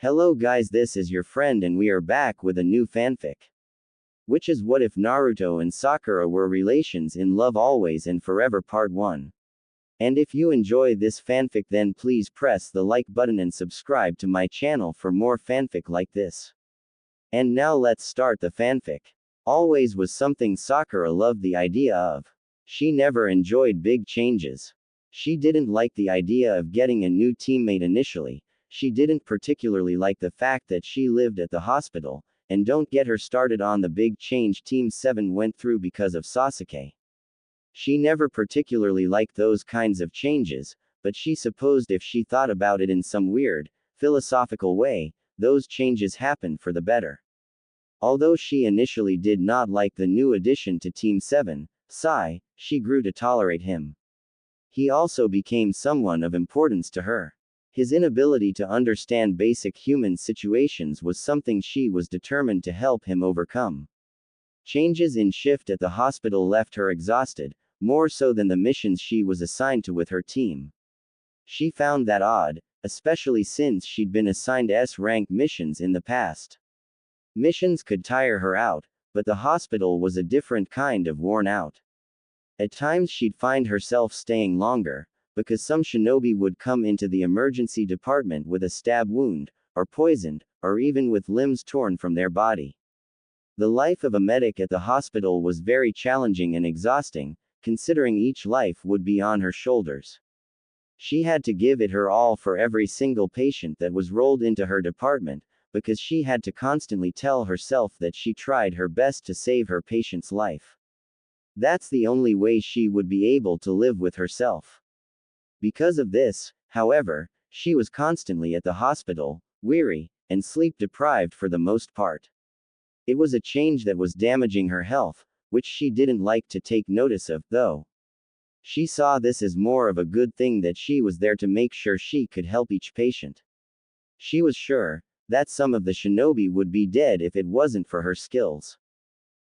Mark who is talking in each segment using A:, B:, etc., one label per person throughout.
A: Hello guys, this is your friend and we are back with a new fanfic. Which is what if Naruto and Sakura were relations in love always and forever part 1. And if you enjoy this fanfic then please press the like button and subscribe to my channel for more fanfic like this. And now let's start the fanfic. Always was something Sakura loved the idea of. She never enjoyed big changes. She didn't like the idea of getting a new teammate initially. She didn't particularly like the fact that she lived at the hospital, and don't get her started on the big change Team 7 went through because of Sasuke. She never particularly liked those kinds of changes, but she supposed if she thought about it in some weird, philosophical way, those changes happened for the better. Although she initially did not like the new addition to Team 7, Sai, she grew to tolerate him. He also became someone of importance to her. His inability to understand basic human situations was something she was determined to help him overcome. Changes in shift at the hospital left her exhausted, more so than the missions she was assigned to with her team. She found that odd, especially since she'd been assigned S-rank missions in the past. Missions could tire her out, but the hospital was a different kind of worn out. At times she'd find herself staying longer, because some shinobi would come into the emergency department with a stab wound, or poisoned, or even with limbs torn from their body. The life of a medic at the hospital was very challenging and exhausting, considering each life would be on her shoulders. She had to give it her all for every single patient that was rolled into her department, because she had to constantly tell herself that she tried her best to save her patient's life. That's the only way she would be able to live with herself. Because of this, however, she was constantly at the hospital, weary, and sleep-deprived for the most part. It was a change that was damaging her health, which she didn't like to take notice of, though. She saw this as more of a good thing that she was there to make sure she could help each patient. She was sure that some of the shinobi would be dead if it wasn't for her skills.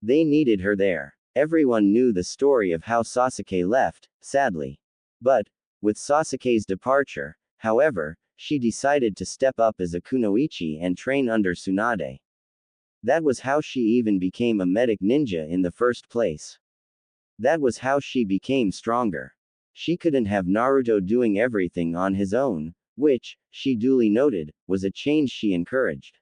A: They needed her there. Everyone knew the story of how Sasuke left, sadly. But, with Sasuke's departure, however, she decided to step up as a kunoichi and train under Tsunade. That was how she even became a medic ninja in the first place. That was how she became stronger. She couldn't have Naruto doing everything on his own, which, she duly noted, was a change she encouraged.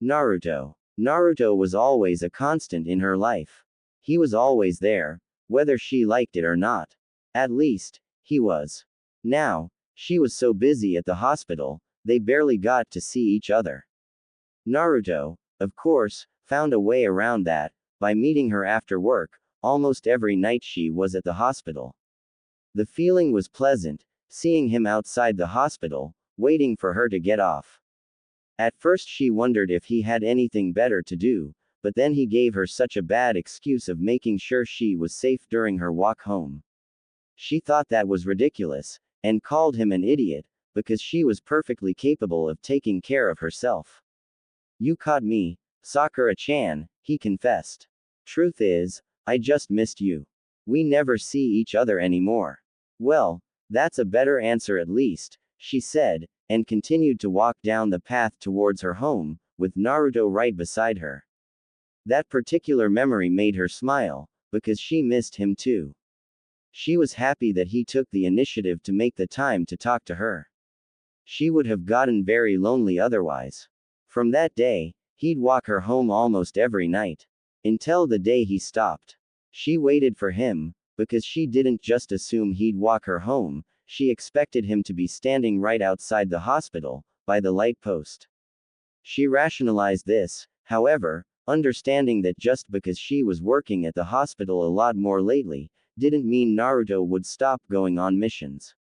A: Naruto. Naruto was always a constant in her life. He was always there, whether she liked it or not. At least, he was. Now, she was so busy at the hospital, they barely got to see each other. Naruto, of course, found a way around that, by meeting her after work, almost every night she was at the hospital. The feeling was pleasant, seeing him outside the hospital, waiting for her to get off. At first she wondered if he had anything better to do, but then he gave her such a bad excuse of making sure she was safe during her walk home. She thought that was ridiculous, and called him an idiot, because she was perfectly capable of taking care of herself. You caught me, Sakura-chan, he confessed. Truth is, I just missed you. We never see each other anymore. Well, that's a better answer at least, she said, and continued to walk down the path towards her home, with Naruto right beside her. That particular memory made her smile, because she missed him too. She was happy that he took the initiative to make the time to talk to her. She would have gotten very lonely otherwise. From that day, he'd walk her home almost every night. Until the day he stopped. She waited for him, because she didn't just assume he'd walk her home, she expected him to be standing right outside the hospital, by the light post. She rationalized this, however, understanding that just because she was working at the hospital a lot more lately, didn't mean Naruto would stop going on missions.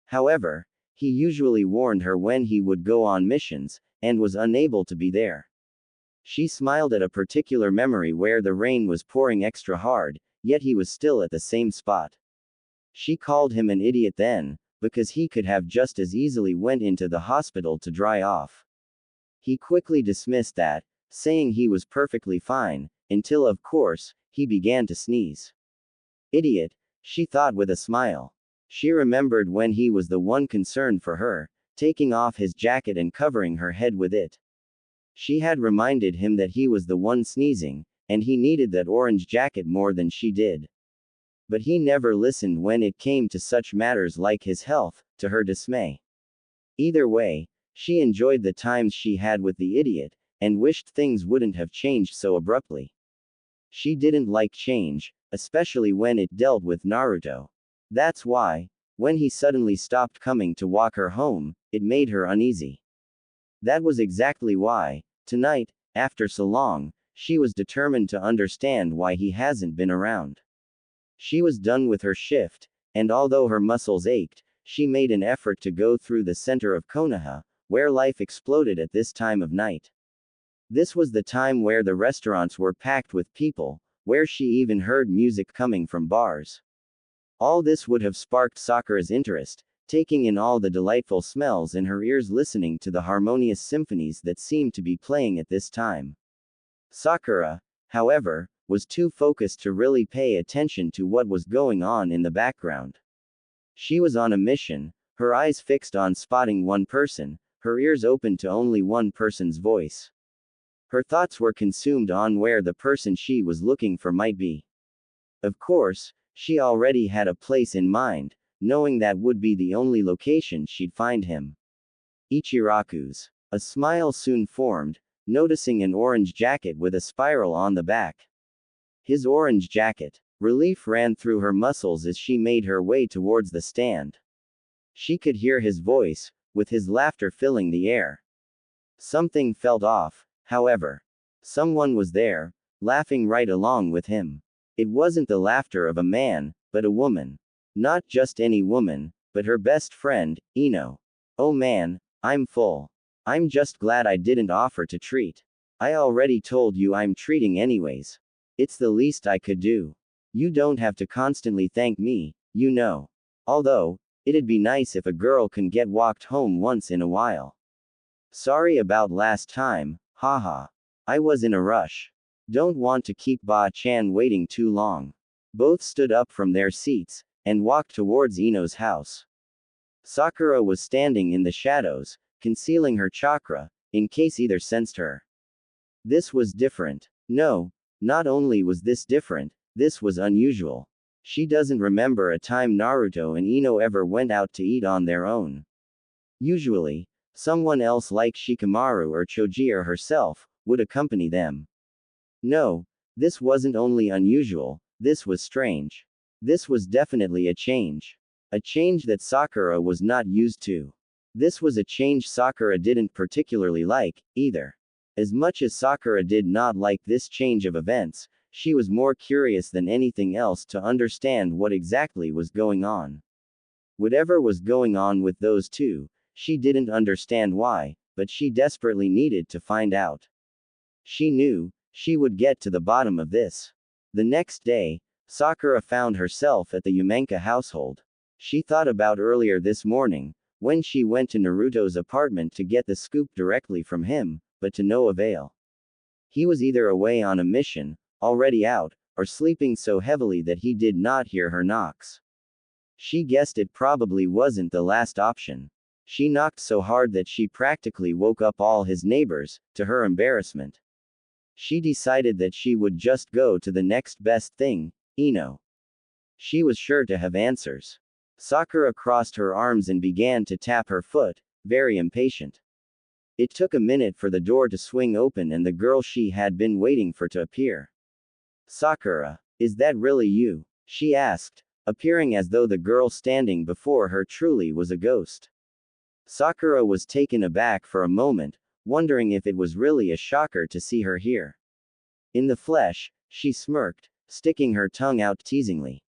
A: However, he usually warned her when he would go on missions, and was unable to be there. She smiled at a particular memory where the rain was pouring extra hard, yet he was still at the same spot. She called him an idiot then, because he could have just as easily went into the hospital to dry off. He quickly dismissed that, saying he was perfectly fine, until of course, he began to sneeze. Idiot, she thought with a smile. She remembered when he was the one concerned for her, taking off his jacket and covering her head with it. She had reminded him that he was the one sneezing, and he needed that orange jacket more than she did. But he never listened when it came to such matters like his health, to her dismay. Either way, she enjoyed the times she had with the idiot, and wished things wouldn't have changed so abruptly. She didn't like change, especially when it dealt with Naruto. That's why, when he suddenly stopped coming to walk her home, it made her uneasy. That was exactly why, tonight, after so long, she was determined to understand why he hasn't been around. She was done with her shift, and although her muscles ached, she made an effort to go through the center of Konoha, where life exploded at this time of night. This was the time where the restaurants were packed with people, where she even heard music coming from bars. All this would have sparked Sakura's interest, taking in all the delightful smells in her ears, listening to the harmonious symphonies that seemed to be playing at this time. Sakura, however, was too focused to really pay attention to what was going on in the background. She was on a mission, her eyes fixed on spotting one person, her ears open to only one person's voice. Her thoughts were consumed on where the person she was looking for might be. Of course, she already had a place in mind, knowing that would be the only location she'd find him. Ichiraku's. A smile soon formed, noticing an orange jacket with a spiral on the back. His orange jacket. Relief ran through her muscles as she made her way towards the stand. She could hear his voice, with his laughter filling the air. Something felt off, however. Someone was there, laughing right along with him. It wasn't the laughter of a man, but a woman. Not just any woman, but her best friend, Ino. Oh man, I'm full. I'm just glad I didn't offer to treat. I already told you I'm treating anyways. It's the least I could do. You don't have to constantly thank me, you know. Although, it'd be nice if a girl can get walked home once in a while. Sorry about last time, haha. I was in a rush. Don't want to keep Ba-chan waiting too long. Both stood up from their seats, and walked towards Ino's house. Sakura was standing in the shadows, concealing her chakra, in case either sensed her. This was different. No, not only was this different, this was unusual. She doesn't remember a time Naruto and Ino ever went out to eat on their own. Usually, someone else like Shikamaru or Choji or herself would accompany them. No, this wasn't only unusual, this was strange. This was definitely a change. A change that Sakura was not used to. This was a change Sakura didn't particularly like, either. As much as Sakura did not like this change of events, she was more curious than anything else to understand what exactly was going on. Whatever was going on with those two, she didn't understand why, but she desperately needed to find out. She knew, she would get to the bottom of this. The next day, Sakura found herself at the Umenka household. She thought about earlier this morning, when she went to Naruto's apartment to get the scoop directly from him, but to no avail. He was either away on a mission, already out, or sleeping so heavily that he did not hear her knocks. She guessed it probably wasn't the last option. She knocked so hard that she practically woke up all his neighbors, to her embarrassment. She decided that she would just go to the next best thing, Ino. She was sure to have answers. Sakura crossed her arms and began to tap her foot, very impatient. It took a minute for the door to swing open and the girl she had been waiting for to appear. Sakura, is that really you? She asked, appearing as though the girl standing before her truly was a ghost. Sakura was taken aback for a moment, wondering if it was really a shocker to see her here. In the flesh, she smirked, sticking her tongue out teasingly.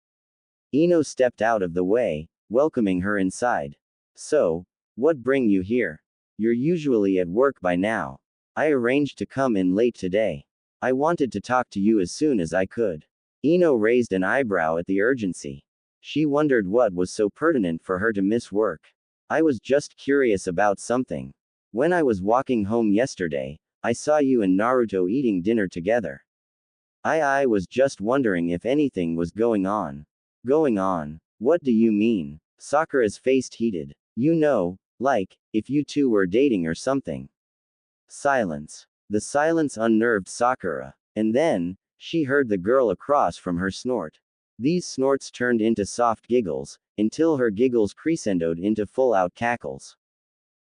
A: Ino stepped out of the way, welcoming her inside. So, what bring you here? You're usually at work by now. I arranged to come in late today. I wanted to talk to you as soon as I could. Ino raised an eyebrow at the urgency. She wondered what was so pertinent for her to miss work. I was just curious about something. When I was walking home yesterday, I saw you and Naruto eating dinner together. I was just wondering if anything was going on. Going on? What do you mean? Sakura's face heated. You know, Like, if you two were dating or something. Silence. The silence unnerved Sakura. And then, she heard the girl across from her snort. These snorts turned into soft giggles, until her giggles crescendoed into full-out cackles.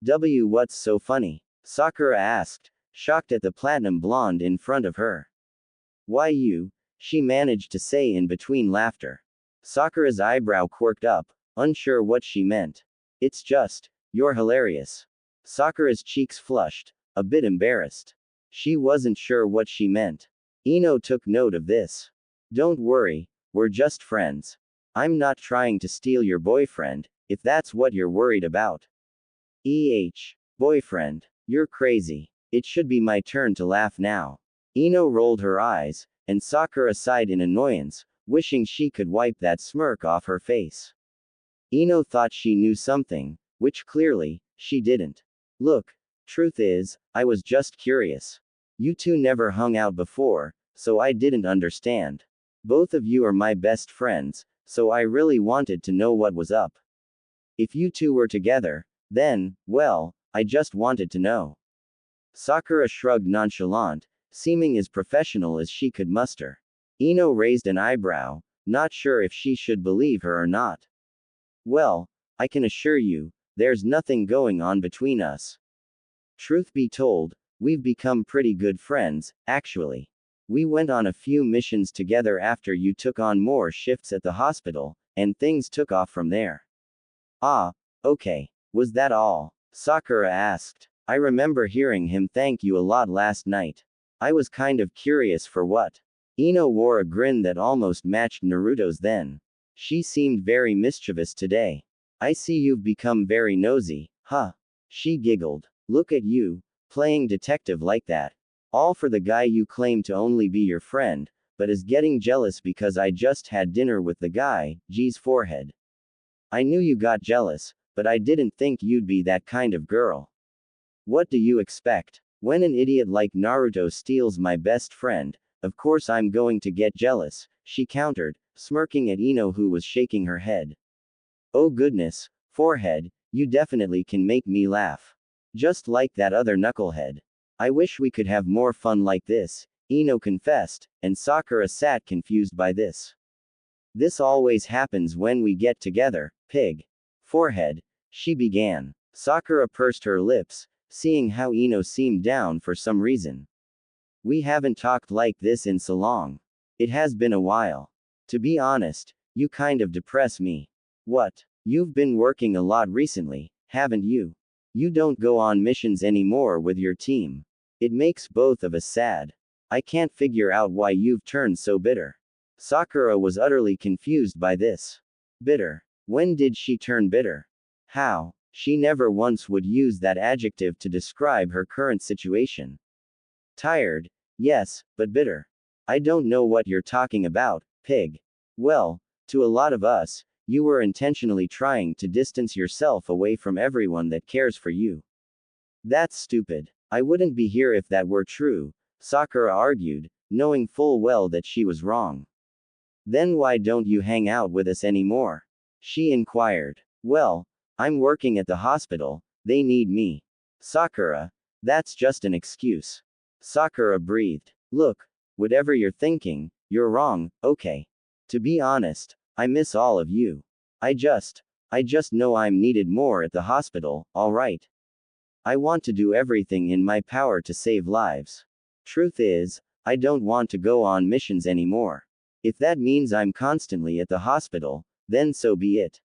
A: What's so funny? Sakura asked, shocked at the platinum blonde in front of her. Why you? She managed to say in between laughter. Sakura's eyebrow quirked up, unsure what she meant. It's just, you're hilarious. Sakura's cheeks flushed, a bit embarrassed. She wasn't sure what she meant. Ino took note of this. Don't worry, we're just friends. I'm not trying to steal your boyfriend, if that's what you're worried about. Boyfriend. You're crazy. It should be my turn to laugh now. Ino rolled her eyes, and Sakura sighed in annoyance, wishing she could wipe that smirk off her face. Ino thought she knew something, which clearly, she didn't. Look, truth is, I was just curious. You two never hung out before, so I didn't understand. Both of you are my best friends, so I really wanted to know what was up. If you two were together, then, well, I just wanted to know. Sakura shrugged nonchalant, seeming as professional as she could muster. Ino raised an eyebrow, not sure if she should believe her or not. Well, I can assure you, there's nothing going on between us. Truth be told, we've become pretty good friends, actually. We went on a few missions together after you took on more shifts at the hospital, and things took off from there. Ah, okay. Was that all? Sakura asked. I remember hearing him thank you a lot last night. I was kind of curious for what. Ino wore a grin that almost matched Naruto's then. She seemed very mischievous today. I see you've become very nosy, huh? She giggled. Look at you, playing detective like that. All for the guy you claim to only be your friend, but is getting jealous because I just had dinner with the guy. G's forehead. I knew you got jealous, but I didn't think you'd be that kind of girl. What do you expect? When an idiot like Naruto steals my best friend, of course I'm going to get jealous, she countered, smirking at Ino who was shaking her head. Oh goodness, forehead, you definitely can make me laugh. Just like that other knucklehead. I wish we could have more fun like this, Ino confessed, and Sakura sat confused by this. This always happens when we get together, pig. Forehead, she began. Sakura pursed her lips, seeing how Ino seemed down for some reason. We haven't talked like this in so long. It has been a while. To be honest, you kind of depress me. What? You've been working a lot recently, haven't you? You don't go on missions anymore with your team. It makes both of us sad. I can't figure out why you've turned so bitter. Sakura was utterly confused by this. Bitter. When did she turn bitter? How? She never once would use that adjective to describe her current situation. Tired? Yes, but bitter. I don't know what you're talking about, pig. Well, to a lot of us, you were intentionally trying to distance yourself away from everyone that cares for you. That's stupid. I wouldn't be here if that were true, Sakura argued, knowing full well that she was wrong. Then why don't you hang out with us anymore? She inquired. Well, I'm working at the hospital, they need me. Sakura, that's just an excuse. Sakura breathed. Look, whatever you're thinking, you're wrong, okay. To be honest, I miss all of you. I just know I'm needed more at the hospital, alright. I want to do everything in my power to save lives. Truth is, I don't want to go on missions anymore. If that means I'm constantly at the hospital, then so be it.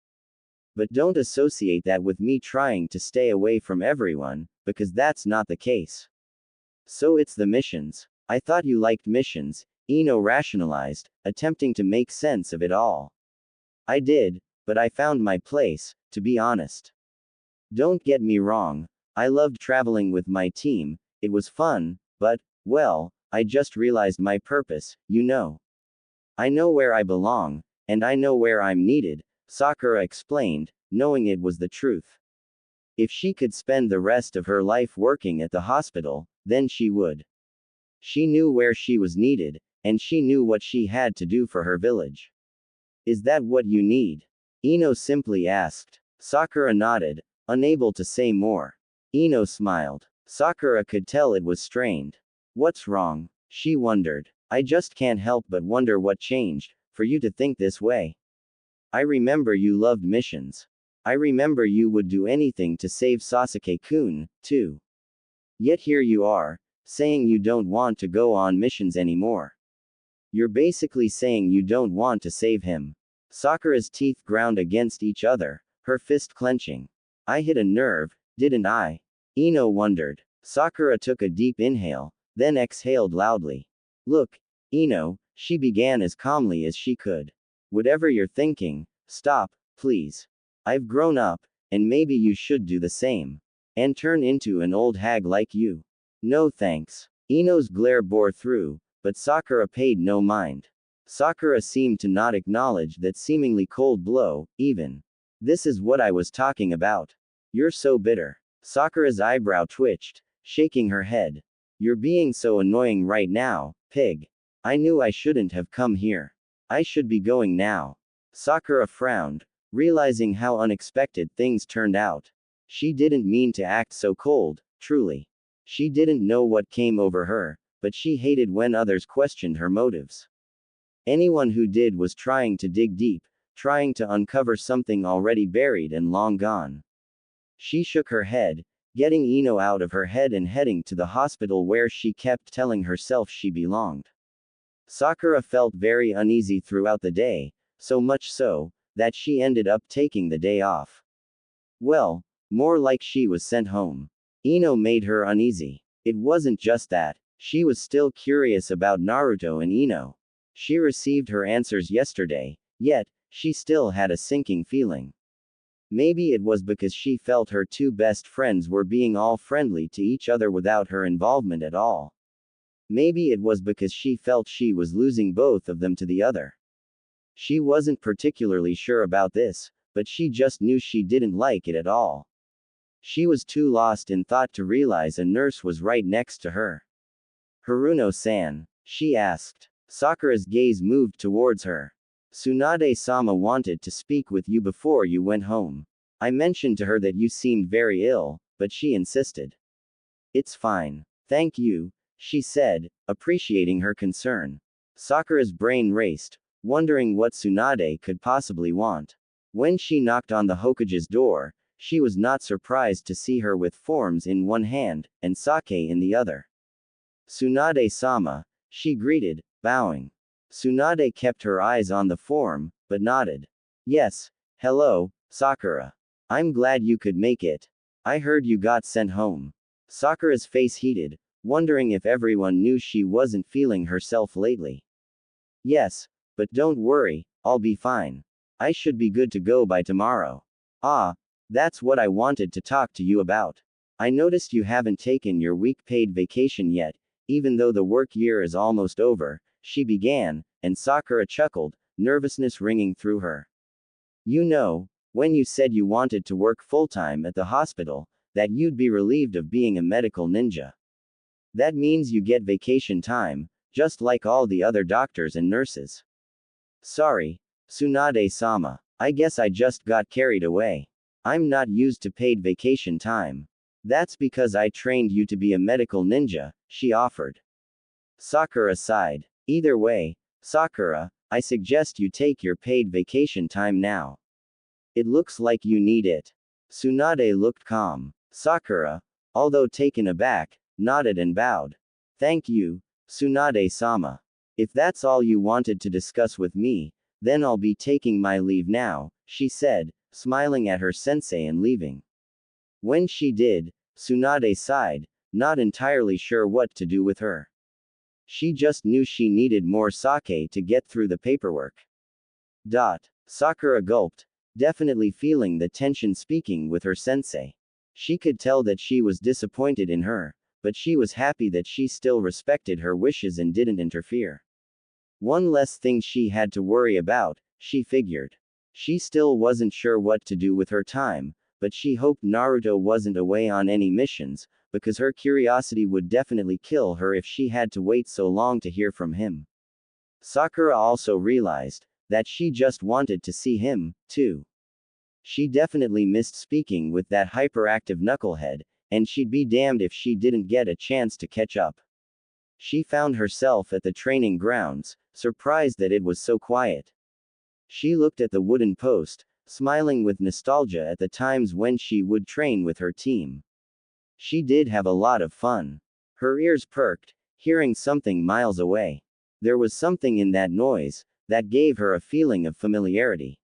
A: But don't associate that with me trying to stay away from everyone, because that's not the case. So it's the missions. I thought you liked missions, Ino rationalized, attempting to make sense of it all. I did, but I found my place, to be honest. Don't get me wrong, I loved traveling with my team, it was fun, but, well, I just realized my purpose, you know. I know where I belong, and I know where I'm needed, Sakura explained, knowing it was the truth. If she could spend the rest of her life working at the hospital, then she would. She knew where she was needed, and she knew what she had to do for her village. Is that what you need? Ino simply asked. Sakura nodded, unable to say more. Ino smiled. Sakura could tell it was strained. What's wrong? She wondered. I just can't help but wonder what changed, for you to think this way. I remember you loved missions. I remember you would do anything to save Sasuke-kun, too. Yet here you are, saying you don't want to go on missions anymore. You're basically saying you don't want to save him. Sakura's teeth ground against each other, her fist clenching. I hit a nerve, didn't I? Ino wondered. Sakura took a deep inhale, then exhaled loudly. Look, Ino, she began as calmly as she could. Whatever you're thinking, stop, please. I've grown up, and maybe you should do the same. And turn into an old hag like you. No thanks. Ino's glare bore through, but Sakura paid no mind. Sakura seemed to not acknowledge that seemingly cold blow, even. This is what I was talking about. You're so bitter. Sakura's eyebrow twitched, shaking her head. You're being so annoying right now, pig. I knew I shouldn't have come here. I should be going now. Sakura frowned, realizing how unexpected things turned out. She didn't mean to act so cold, truly. She didn't know what came over her, but she hated when others questioned her motives. Anyone who did was trying to dig deep, trying to uncover something already buried and long gone. She shook her head, getting Ino out of her head and heading to the hospital where she kept telling herself she belonged. Sakura felt very uneasy throughout the day, so much so, that she ended up taking the day off. Well, more like she was sent home. Ino made her uneasy. It wasn't just that, she was still curious about Naruto and Ino. She received her answers yesterday, yet, she still had a sinking feeling. Maybe it was because she felt her two best friends were being all friendly to each other without her involvement at all. Maybe it was because she felt she was losing both of them to the other. She wasn't particularly sure about this, but she just knew she didn't like it at all. She was too lost in thought to realize a nurse was right next to her. Haruno-san, she asked. Sakura's gaze moved towards her. Tsunade-sama wanted to speak with you before you went home. I mentioned to her that you seemed very ill, but she insisted. It's fine. Thank you, she said, appreciating her concern. Sakura's brain raced, wondering what Tsunade could possibly want. When she knocked on the Hokage's door, she was not surprised to see her with forms in one hand, and sake in the other. Tsunade-sama, she greeted, bowing. Tsunade kept her eyes on the form, but nodded. Yes, hello, Sakura. I'm glad you could make it. I heard you got sent home. Sakura's face heated, wondering if everyone knew she wasn't feeling herself lately. Yes, but don't worry, I'll be fine. I should be good to go by tomorrow. Ah, that's what I wanted to talk to you about. I noticed you haven't taken your week-paid vacation yet, even though the work year is almost over, she began, and Sakura chuckled, nervousness ringing through her. You know, when you said you wanted to work full-time at the hospital, that you'd be relieved of being a medical ninja. That means you get vacation time, just like all the other doctors and nurses. Sorry, Tsunade-sama. I guess I just got carried away. I'm not used to paid vacation time. That's because I trained you to be a medical ninja, she offered. Sakura sighed. Either way, Sakura, I suggest you take your paid vacation time now. It looks like you need it. Tsunade looked calm. Sakura, although taken aback, nodded and bowed. Thank you, Tsunade-sama. If that's all you wanted to discuss with me, then I'll be taking my leave now, she said, smiling at her sensei and leaving. When she did, Tsunade sighed, not entirely sure what to do with her. She just knew she needed more sake to get through the paperwork. Sakura gulped, definitely feeling the tension speaking with her sensei. She could tell that she was disappointed in her, but she was happy that she still respected her wishes and didn't interfere. One less thing she had to worry about, she figured. She still wasn't sure what to do with her time, but she hoped Naruto wasn't away on any missions, because her curiosity would definitely kill her if she had to wait so long to hear from him. Sakura also realized that she just wanted to see him, too. She definitely missed speaking with that hyperactive knucklehead, and she'd be damned if she didn't get a chance to catch up. She found herself at the training grounds, surprised that it was so quiet. She looked at the wooden post, smiling with nostalgia at the times when she would train with her team. She did have a lot of fun. Her ears perked, hearing something miles away. There was something in that noise that gave her a feeling of familiarity.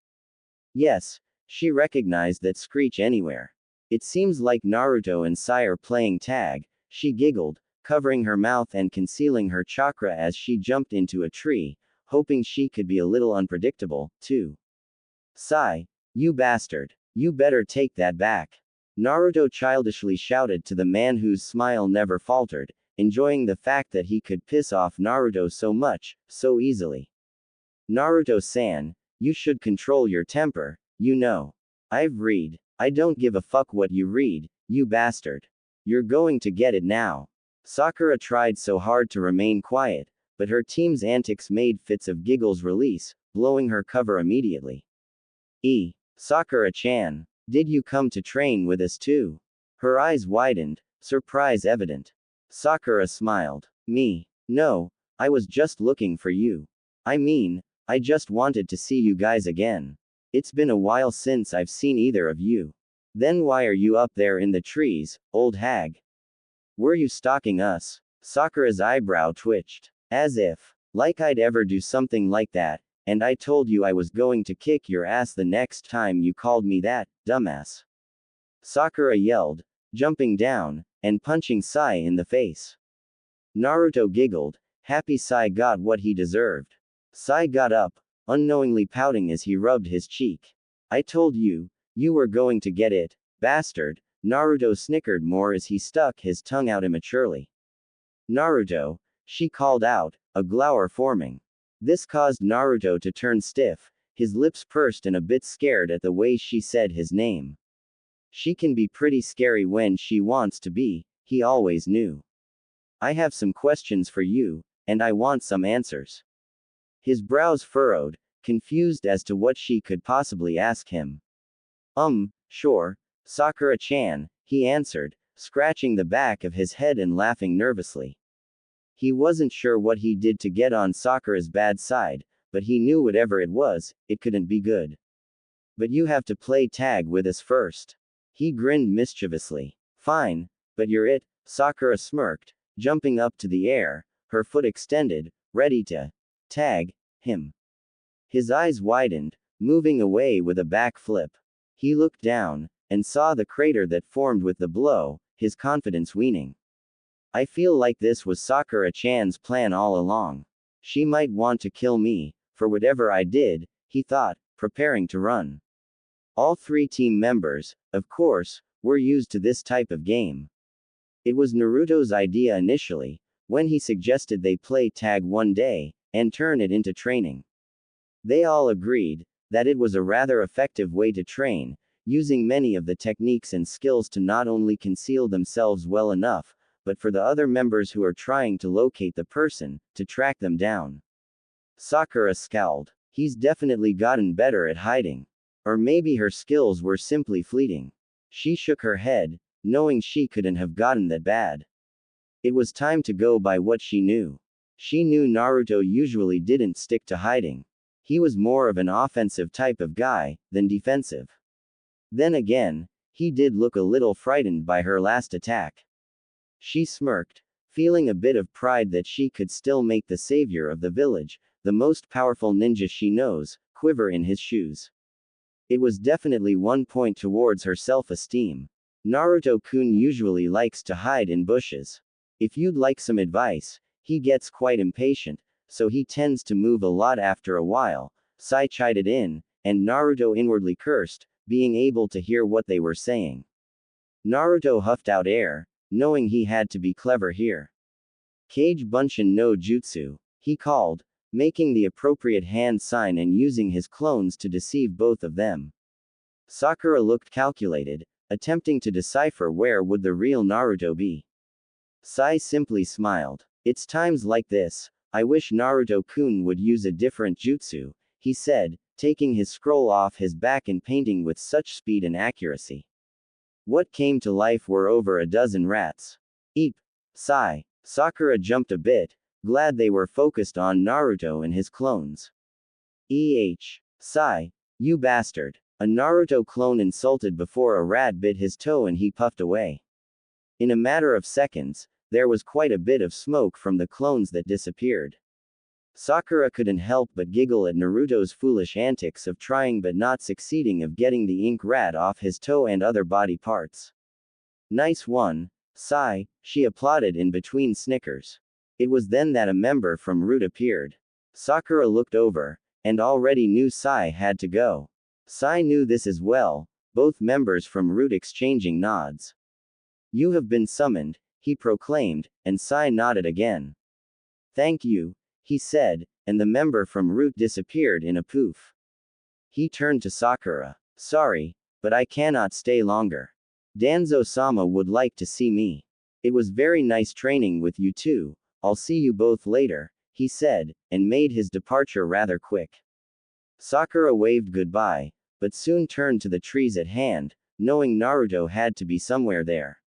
A: Yes, she recognized that screech anywhere. It seems like Naruto and Sai are playing tag, she giggled, covering her mouth and concealing her chakra as she jumped into a tree, hoping she could be a little unpredictable, too. Sai, you bastard. You better take that back. Naruto childishly shouted to the man whose smile never faltered, enjoying the fact that he could piss off Naruto so much, so easily. Naruto-san, you should control your temper, you know. I've read. I don't give a fuck what you read, you bastard. You're going to get it now. Sakura tried so hard to remain quiet, but her team's antics made fits of giggles release, blowing her cover immediately. Sakura-chan, did you come to train with us too? Her eyes widened, surprise evident. Sakura smiled. Me? No, I was just looking for you. I mean, I just wanted to see you guys again. It's been a while since I've seen either of you. Then why are you up there in the trees, old hag? Were you stalking us? Sakura's eyebrow twitched. As if, like I'd ever do something like that, and I told you I was going to kick your ass the next time you called me that, dumbass. Sakura yelled, jumping down, and punching Sai in the face. Naruto giggled, happy Sai got what he deserved. Sai got up, unknowingly pouting as he rubbed his cheek. I told you, you were going to get it, bastard. Naruto snickered more as he stuck his tongue out immaturely. Naruto, she called out, a glower forming. This caused Naruto to turn stiff, his lips pursed and a bit scared at the way she said his name. She can be pretty scary when she wants to be, he always knew. I have some questions for you, and I want some answers. His brows furrowed, confused as to what she could possibly ask him. Sure, Sakura-chan, he answered, scratching the back of his head and laughing nervously. He wasn't sure what he did to get on Sakura's bad side, but he knew whatever it was, it couldn't be good. But you have to play tag with us first. He grinned mischievously. Fine, but you're it, Sakura smirked, jumping up to the air, her foot extended, ready to tag him. His eyes widened, moving away with a back flip. He looked down, and saw the crater that formed with the blow, his confidence waning. I feel like this was Sakura-chan's plan all along. She might want to kill me, for whatever I did, he thought, preparing to run. All three team members, of course, were used to this type of game. It was Naruto's idea initially, when he suggested they play tag one day, and turn it into training. They all agreed that it was a rather effective way to train, using many of the techniques and skills to not only conceal themselves well enough, but for the other members who are trying to locate the person, to track them down. Sakura scowled. He's definitely gotten better at hiding. Or maybe her skills were simply fleeting. She shook her head, knowing she couldn't have gotten that bad. It was time to go by what she knew. She knew Naruto usually didn't stick to hiding. He was more of an offensive type of guy, than defensive. Then again, he did look a little frightened by her last attack. She smirked, feeling a bit of pride that she could still make the savior of the village, the most powerful ninja she knows, quiver in his shoes. It was definitely one point towards her self-esteem. Naruto-kun usually likes to hide in bushes. If you'd like some advice, he gets quite impatient, so he tends to move a lot after a while. Sai chided in, and Naruto inwardly cursed, being able to hear what they were saying. Naruto huffed out air, knowing he had to be clever here. Kage Bunshin no Jutsu, he called, making the appropriate hand sign and using his clones to deceive both of them. Sakura looked calculated, attempting to decipher where would the real Naruto be. Sai simply smiled. It's times like this, I wish Naruto-kun would use a different jutsu, he said, taking his scroll off his back and painting with such speed and accuracy. What came to life were over a dozen rats. Eep! Sigh. Sakura jumped a bit, glad they were focused on Naruto and his clones. Sigh. You bastard. A Naruto clone insulted before a rat bit his toe and he puffed away. In a matter of seconds, there was quite a bit of smoke from the clones that disappeared. Sakura couldn't help but giggle at Naruto's foolish antics of trying but not succeeding of getting the ink rat off his toe and other body parts. Nice one, Sai, she applauded in between snickers. It was then that a member from Root appeared. Sakura looked over, and already knew Sai had to go. Sai knew this as well, both members from Root exchanging nods. You have been summoned, he proclaimed, and Sai nodded again. Thank you, he said, and the member from Root disappeared in a poof. He turned to Sakura. Sorry, but I cannot stay longer. Danzo-sama would like to see me. It was very nice training with you two, I'll see you both later, he said, and made his departure rather quick. Sakura waved goodbye, but soon turned to the trees at hand, knowing Naruto had to be somewhere there.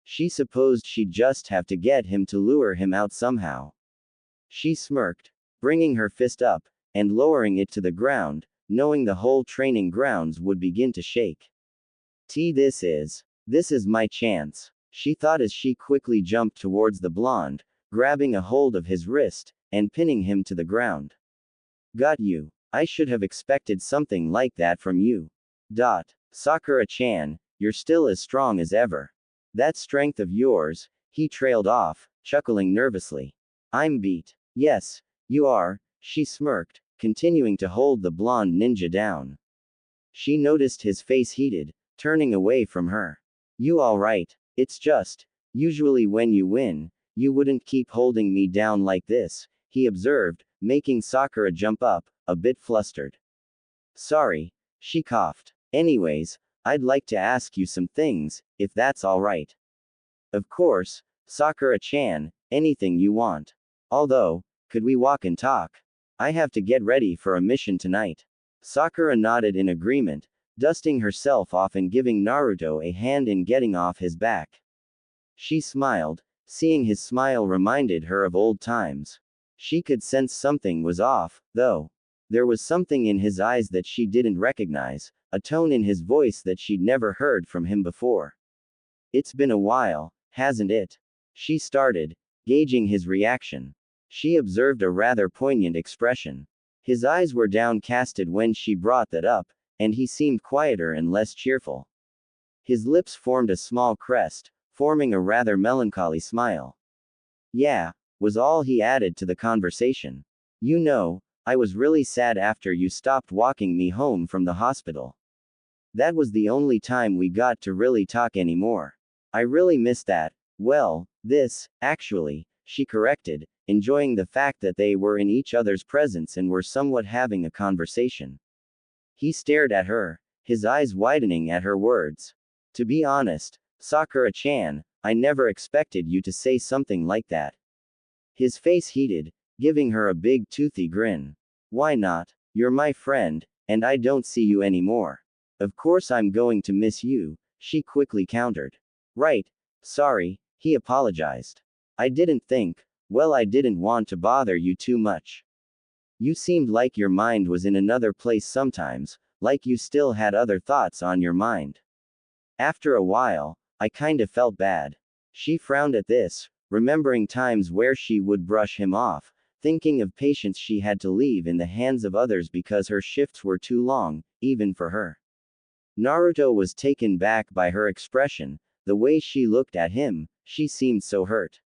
A: She supposed she'd just have to get him to lure him out somehow. She smirked, bringing her fist up, and lowering it to the ground, knowing the whole training grounds would begin to shake. This is my chance, she thought as she quickly jumped towards the blonde, grabbing a hold of his wrist, and pinning him to the ground. Got you. I should have expected something like that from you. Sakura-chan, you're still as strong as ever. That strength of yours, he trailed off, chuckling nervously. I'm beat. Yes, you are, she smirked, continuing to hold the blonde ninja down. She noticed his face heated, turning away from her. You alright? It's just, usually when you win, you wouldn't keep holding me down like this, he observed, making Sakura jump up, a bit flustered. Sorry, she coughed. Anyways, I'd like to ask you some things, if that's alright. Of course, Sakura-chan, anything you want. Although, could we walk and talk? I have to get ready for a mission tonight. Sakura nodded in agreement, dusting herself off and giving Naruto a hand in getting off his back. She smiled, seeing his smile reminded her of old times. She could sense something was off, though. There was something in his eyes that she didn't recognize, a tone in his voice that she'd never heard from him before. It's been a while, hasn't it? She started, gauging his reaction. She observed a rather poignant expression. His eyes were downcasted when she brought that up, and he seemed quieter and less cheerful. His lips formed a small crest, forming a rather melancholy smile. Yeah, was all he added to the conversation. You know, I was really sad after you stopped walking me home from the hospital. That was the only time we got to really talk anymore. I really miss that. Well, actually, she corrected, enjoying the fact that they were in each other's presence and were somewhat having a conversation. He stared at her, his eyes widening at her words. To be honest, Sakura-chan, I never expected you to say something like that. His face heated, giving her a big toothy grin. Why not? You're my friend, and I don't see you anymore. Of course I'm going to miss you, she quickly countered. Right. Sorry, he apologized. I didn't want to bother you too much. You seemed like your mind was in another place sometimes, like you still had other thoughts on your mind. After a while, I kinda felt bad. She frowned at this, remembering times where she would brush him off, thinking of patients she had to leave in the hands of others because her shifts were too long, even for her. Naruto was taken back by her expression, the way she looked at him, she seemed so hurt.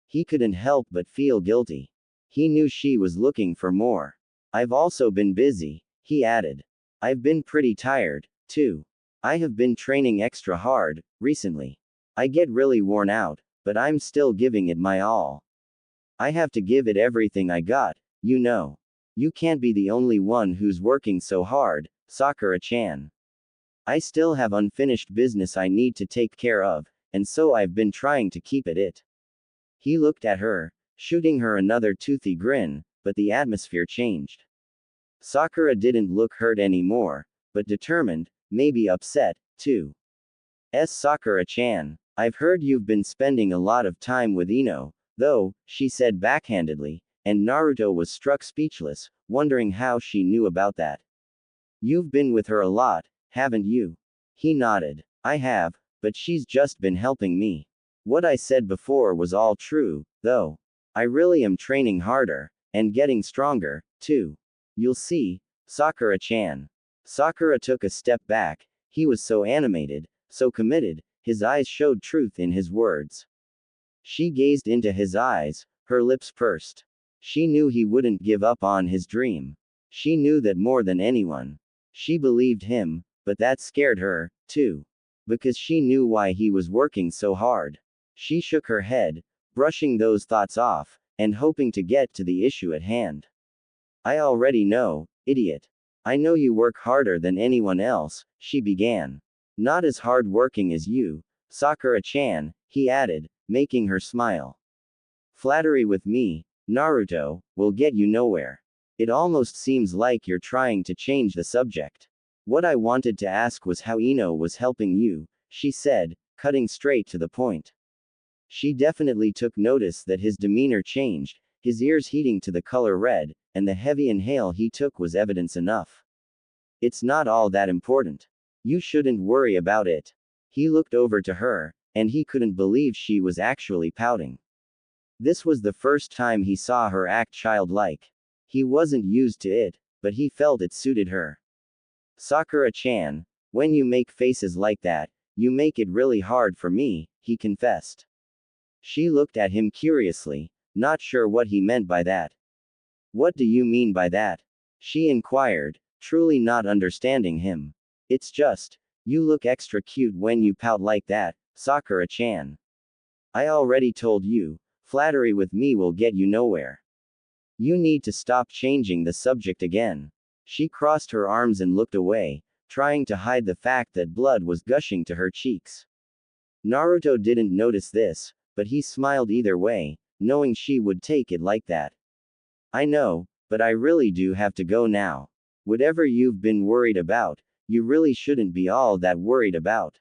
A: He couldn't help but feel guilty. He knew she was looking for more. I've also been busy, he added. I've been pretty tired, too. I have been training extra hard, recently. I get really worn out, but I'm still giving it my all. I have to give it everything I got, you know. You can't be the only one who's working so hard, Sakura-chan. I still have unfinished business I need to take care of, and so I've been trying to keep at it. He looked at her, shooting her another toothy grin, but the atmosphere changed. Sakura didn't look hurt anymore, but determined, maybe upset, too. Sakura-chan. I've heard you've been spending a lot of time with Ino, though, she said backhandedly, and Naruto was struck speechless, wondering how she knew about that. You've been with her a lot, haven't you? He nodded. I have, but she's just been helping me. What I said before was all true, though. I really am training harder, and getting stronger, too. You'll see, Sakura-chan. Sakura took a step back. He was so animated, so committed, his eyes showed truth in his words. She gazed into his eyes, her lips pursed. She knew he wouldn't give up on his dream. She knew that more than anyone. She believed him, but that scared her, too. Because she knew why he was working so hard. She shook her head, brushing those thoughts off, and hoping to get to the issue at hand. I already know, idiot. I know you work harder than anyone else, she began. Not as hard-working as you, Sakura-chan, he added, making her smile. Flattery with me, Naruto, will get you nowhere. It almost seems like you're trying to change the subject. What I wanted to ask was how Ino was helping you, she said, cutting straight to the point. She definitely took notice that his demeanor changed, his ears heating to the color red, and the heavy inhale he took was evidence enough. It's not all that important. You shouldn't worry about it. He looked over to her, and he couldn't believe she was actually pouting. This was the first time he saw her act childlike. He wasn't used to it, but he felt it suited her. Sakura-chan, when you make faces like that, you make it really hard for me, he confessed. She looked at him curiously, not sure what he meant by that. What do you mean by that? She inquired, truly not understanding him. It's just, you look extra cute when you pout like that, Sakura-chan. I already told you, flattery with me will get you nowhere. You need to stop changing the subject again. She crossed her arms and looked away, trying to hide the fact that blood was gushing to her cheeks. Naruto didn't notice this, but he smiled either way, knowing she would take it like that. I know, but I really do have to go now. Whatever you've been worried about, you really shouldn't be all that worried about.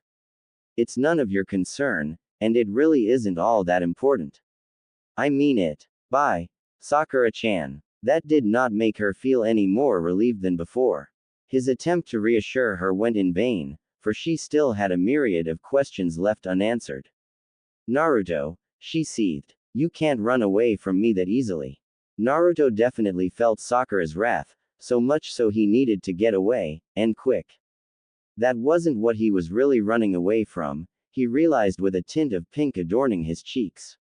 A: It's none of your concern, and it really isn't all that important. I mean it. Bye, Sakura-chan. That did not make her feel any more relieved than before. His attempt to reassure her went in vain, for she still had a myriad of questions left unanswered. Naruto, she seethed. You can't run away from me that easily. Naruto definitely felt Sakura's wrath, so much so he needed to get away, and quick. That wasn't what he was really running away from, he realized with a tint of pink adorning his cheeks.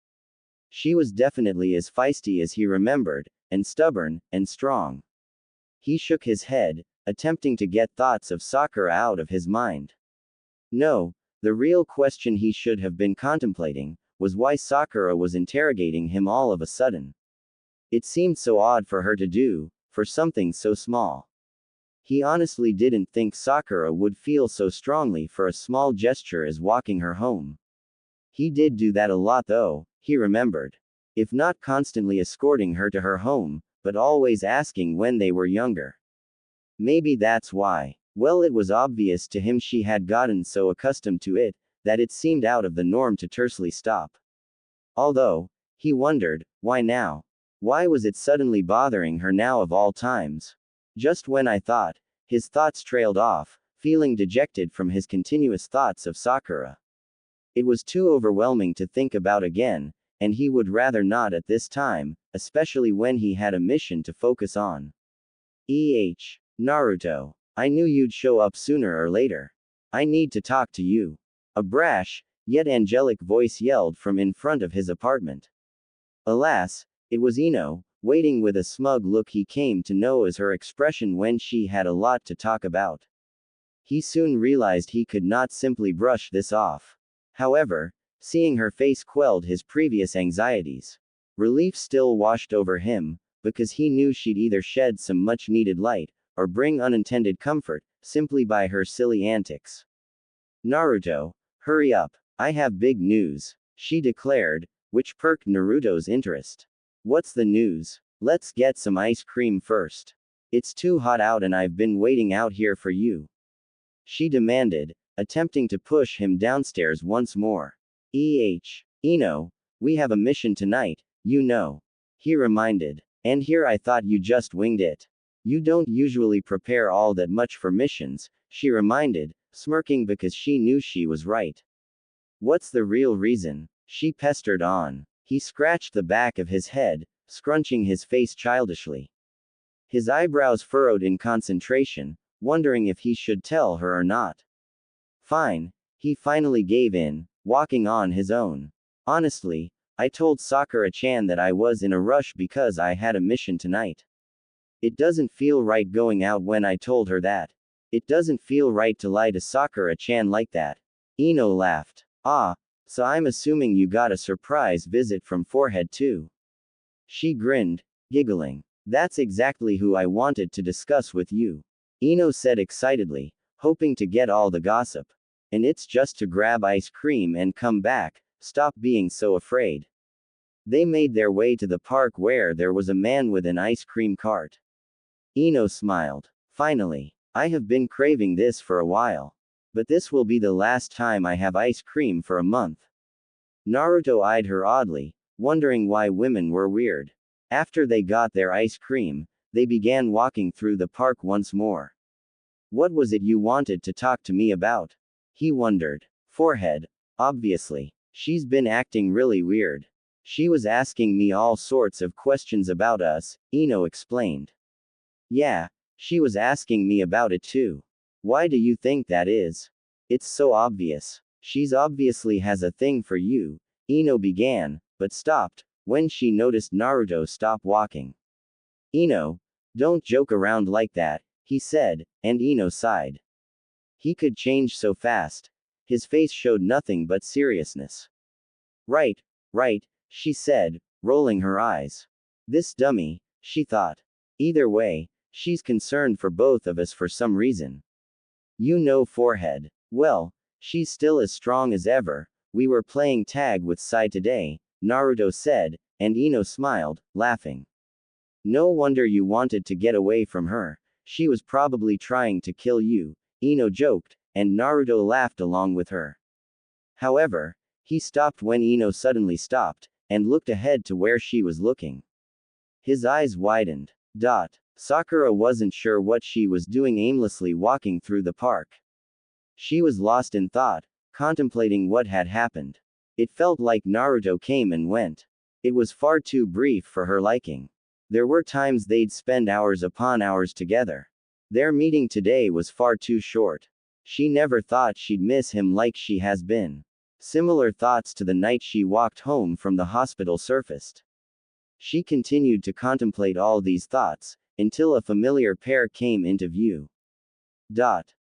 A: She was definitely as feisty as he remembered, and stubborn, and strong. He shook his head, attempting to get thoughts of Sakura out of his mind. No, the real question he should have been contemplating, was why Sakura was interrogating him all of a sudden. It seemed so odd for her to do, for something so small. He honestly didn't think Sakura would feel so strongly for a small gesture as walking her home. He did do that a lot though, he remembered. If not constantly escorting her to her home, but always asking when they were younger. Maybe that's why. Well, it was obvious to him she had gotten so accustomed to it, that it seemed out of the norm to tersely stop. Although, he wondered, why now? Why was it suddenly bothering her now of all times? Just when I thought, his thoughts trailed off, feeling dejected from his continuous thoughts of Sakura. It was too overwhelming to think about again, and he would rather not at this time, especially when he had a mission to focus on. Naruto. I knew you'd show up sooner or later. I need to talk to you. A brash, yet angelic voice yelled from in front of his apartment. Alas, it was Ino, waiting with a smug look he came to know as her expression when she had a lot to talk about. He soon realized he could not simply brush this off. However, seeing her face quelled his previous anxieties. Relief still washed over him, because he knew she'd either shed some much-needed light, or bring unintended comfort, simply by her silly antics. Naruto, hurry up. I have big news, she declared, which perked Naruto's interest. What's the news? Let's get some ice cream first. It's too hot out and I've been waiting out here for you, she demanded, attempting to push him downstairs once more. Ino, we have a mission tonight, you know, he reminded. And here I thought you just winged it. You don't usually prepare all that much for missions, she reminded, smirking because she knew she was right. What's the real reason? She pestered on. He scratched the back of his head, scrunching his face childishly. His eyebrows furrowed in concentration, wondering if he should tell her or not. Fine, he finally gave in, walking on his own. Honestly, I told Sakura-chan that I was in a rush because I had a mission tonight. It doesn't feel right going out when I told her that. It doesn't feel right to lie to Sakura-chan like that. Ino laughed. Ah, so I'm assuming you got a surprise visit from Forehead too. She grinned, giggling. That's exactly who I wanted to discuss with you, Ino said excitedly, hoping to get all the gossip. And it's just to grab ice cream and come back, stop being so afraid. They made their way to the park where there was a man with an ice cream cart. Ino smiled. Finally. I have been craving this for a while. But this will be the last time I have ice cream for a month. Naruto eyed her oddly, wondering why women were weird. After they got their ice cream, they began walking through the park once more. What was it you wanted to talk to me about? He wondered. Forehead. Obviously. She's been acting really weird. She was asking me all sorts of questions about us, Ino explained. Yeah, she was asking me about it too. Why do you think that is? It's so obvious. She's obviously has a thing for you, Ino began, but stopped, when she noticed Naruto stop walking. Ino, don't joke around like that, he said, and Ino sighed. He could change so fast. His face showed nothing but seriousness. Right, she said, rolling her eyes. This dummy, she thought. Either way, she's concerned for both of us for some reason. You know, Forehead. Well, she's still as strong as ever. We were playing tag with Sai today, Naruto said, and Ino smiled, laughing. No wonder you wanted to get away from her. She was probably trying to kill you, Ino joked, and Naruto laughed along with her. However, he stopped when Ino suddenly stopped, and looked ahead to where she was looking. His eyes widened. Sakura wasn't sure what she was doing aimlessly walking through the park. She was lost in thought, contemplating what had happened. It felt like Naruto came and went. It was far too brief for her liking. There were times they'd spend hours upon hours together. Their meeting today was far too short. She never thought she'd miss him like she has been. Similar thoughts to the night she walked home from the hospital surfaced. She continued to contemplate all these thoughts, until a familiar pair came into view.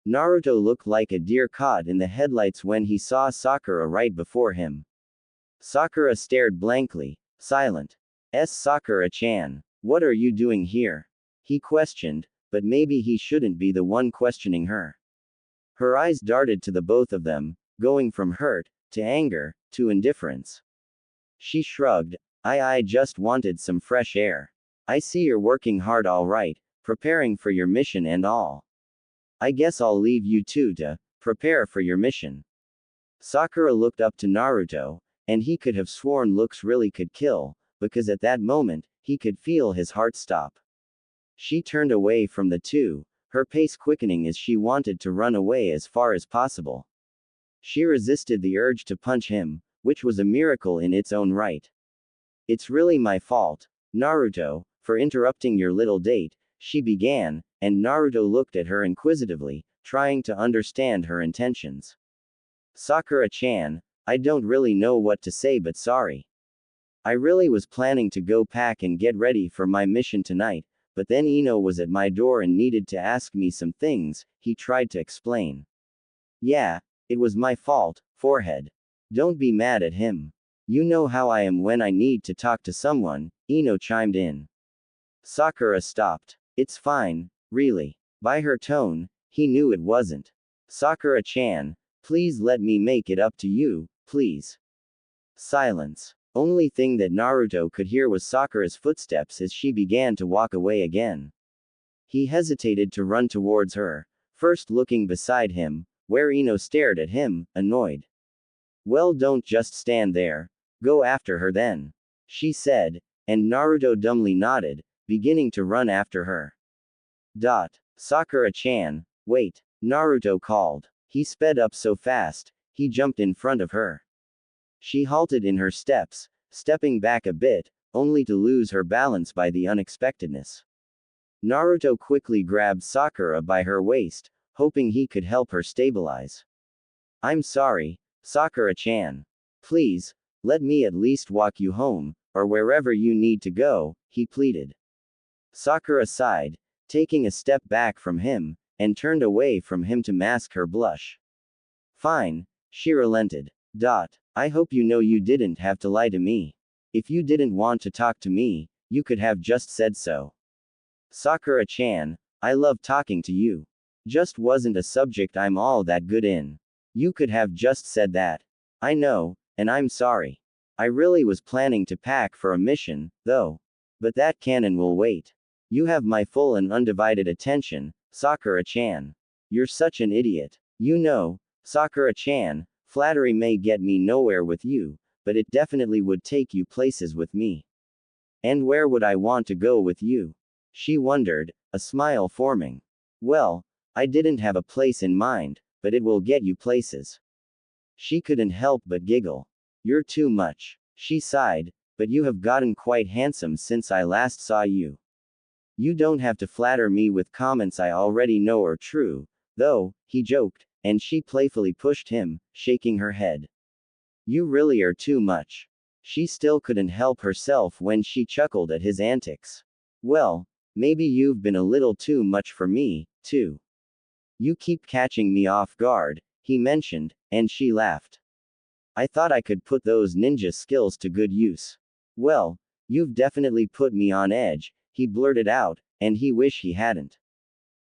A: Naruto looked like a deer caught in the headlights when he saw Sakura right before him. Sakura stared blankly, silent. Sakura-chan, what are you doing here? He questioned, but maybe he shouldn't be the one questioning her. Her eyes darted to the both of them, going from hurt, to anger, to indifference. She shrugged. I just wanted some fresh air. I see you're working hard all right, preparing for your mission and all. I guess I'll leave you two to prepare for your mission. Sakura looked up to Naruto, and he could have sworn looks really could kill, because at that moment, he could feel his heart stop. She turned away from the two, her pace quickening as she wanted to run away as far as possible. She resisted the urge to punch him, which was a miracle in its own right. It's really my fault, Naruto, for interrupting your little date, she began, and Naruto looked at her inquisitively, trying to understand her intentions. Sakura-chan, I don't really know what to say but sorry. I really was planning to go pack and get ready for my mission tonight, but then Ino was at my door and needed to ask me some things, he tried to explain. Yeah, it was my fault, Forehead. Don't be mad at him. You know how I am when I need to talk to someone, Ino chimed in. Sakura stopped. It's fine, really. By her tone, he knew it wasn't. Sakura-chan, please let me make it up to you, please. Silence. Only thing that Naruto could hear was Sakura's footsteps as she began to walk away again. He hesitated to run towards her, first looking beside him, where Ino stared at him, annoyed. Well, don't just stand there. Go after her then. She said, and Naruto dumbly nodded, beginning to run after her. Sakura-chan, wait. Naruto called. He sped up so fast, he jumped in front of her. She halted in her steps, stepping back a bit, only to lose her balance by the unexpectedness. Naruto quickly grabbed Sakura by her waist, hoping he could help her stabilize. I'm sorry, Sakura-chan. Please, let me at least walk you home, or wherever you need to go, he pleaded. Sakura sighed, taking a step back from him, and turned away from him to mask her blush. Fine, she relented. I hope you know you didn't have to lie to me. If you didn't want to talk to me, you could have just said so. Sakura-chan, I love talking to you. Just wasn't a subject I'm all that good in. You could have just said that. I know, and I'm sorry. I really was planning to pack for a mission, though. But that cannon will wait. You have my full and undivided attention, Sakura-chan. You're such an idiot. You know, Sakura-chan, flattery may get me nowhere with you, but it definitely would take you places with me. And where would I want to go with you? She wondered, a smile forming. Well, I didn't have a place in mind, but it will get you places. She couldn't help but giggle. You're too much. She sighed, but you have gotten quite handsome since I last saw you. You don't have to flatter me with comments I already know are true, though, he joked, and she playfully pushed him, shaking her head. You really are too much. She still couldn't help herself when she chuckled at his antics. Well, maybe you've been a little too much for me, too. You keep catching me off guard, he mentioned, and she laughed. I thought I could put those ninja skills to good use. Well, you've definitely put me on edge, he blurted out, and he wished he hadn't.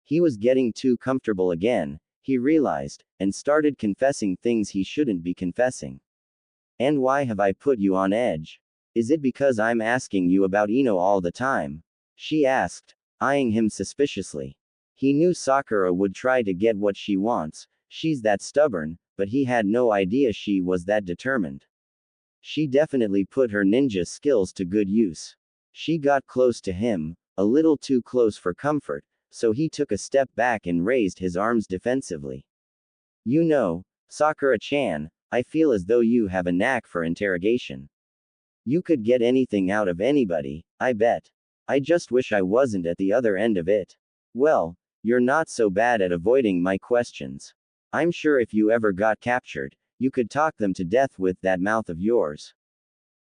A: He was getting too comfortable again, he realized, and started confessing things he shouldn't be confessing. And why have I put you on edge? Is it because I'm asking you about Ino all the time? She asked, eyeing him suspiciously. He knew Sakura would try to get what she wants, she's that stubborn, but he had no idea she was that determined. She definitely put her ninja skills to good use. She got close to him, a little too close for comfort, so he took a step back and raised his arms defensively. You know, Sakura-chan, I feel as though you have a knack for interrogation. You could get anything out of anybody, I bet. I just wish I wasn't at the other end of it. Well, you're not so bad at avoiding my questions. I'm sure if you ever got captured, you could talk them to death with that mouth of yours.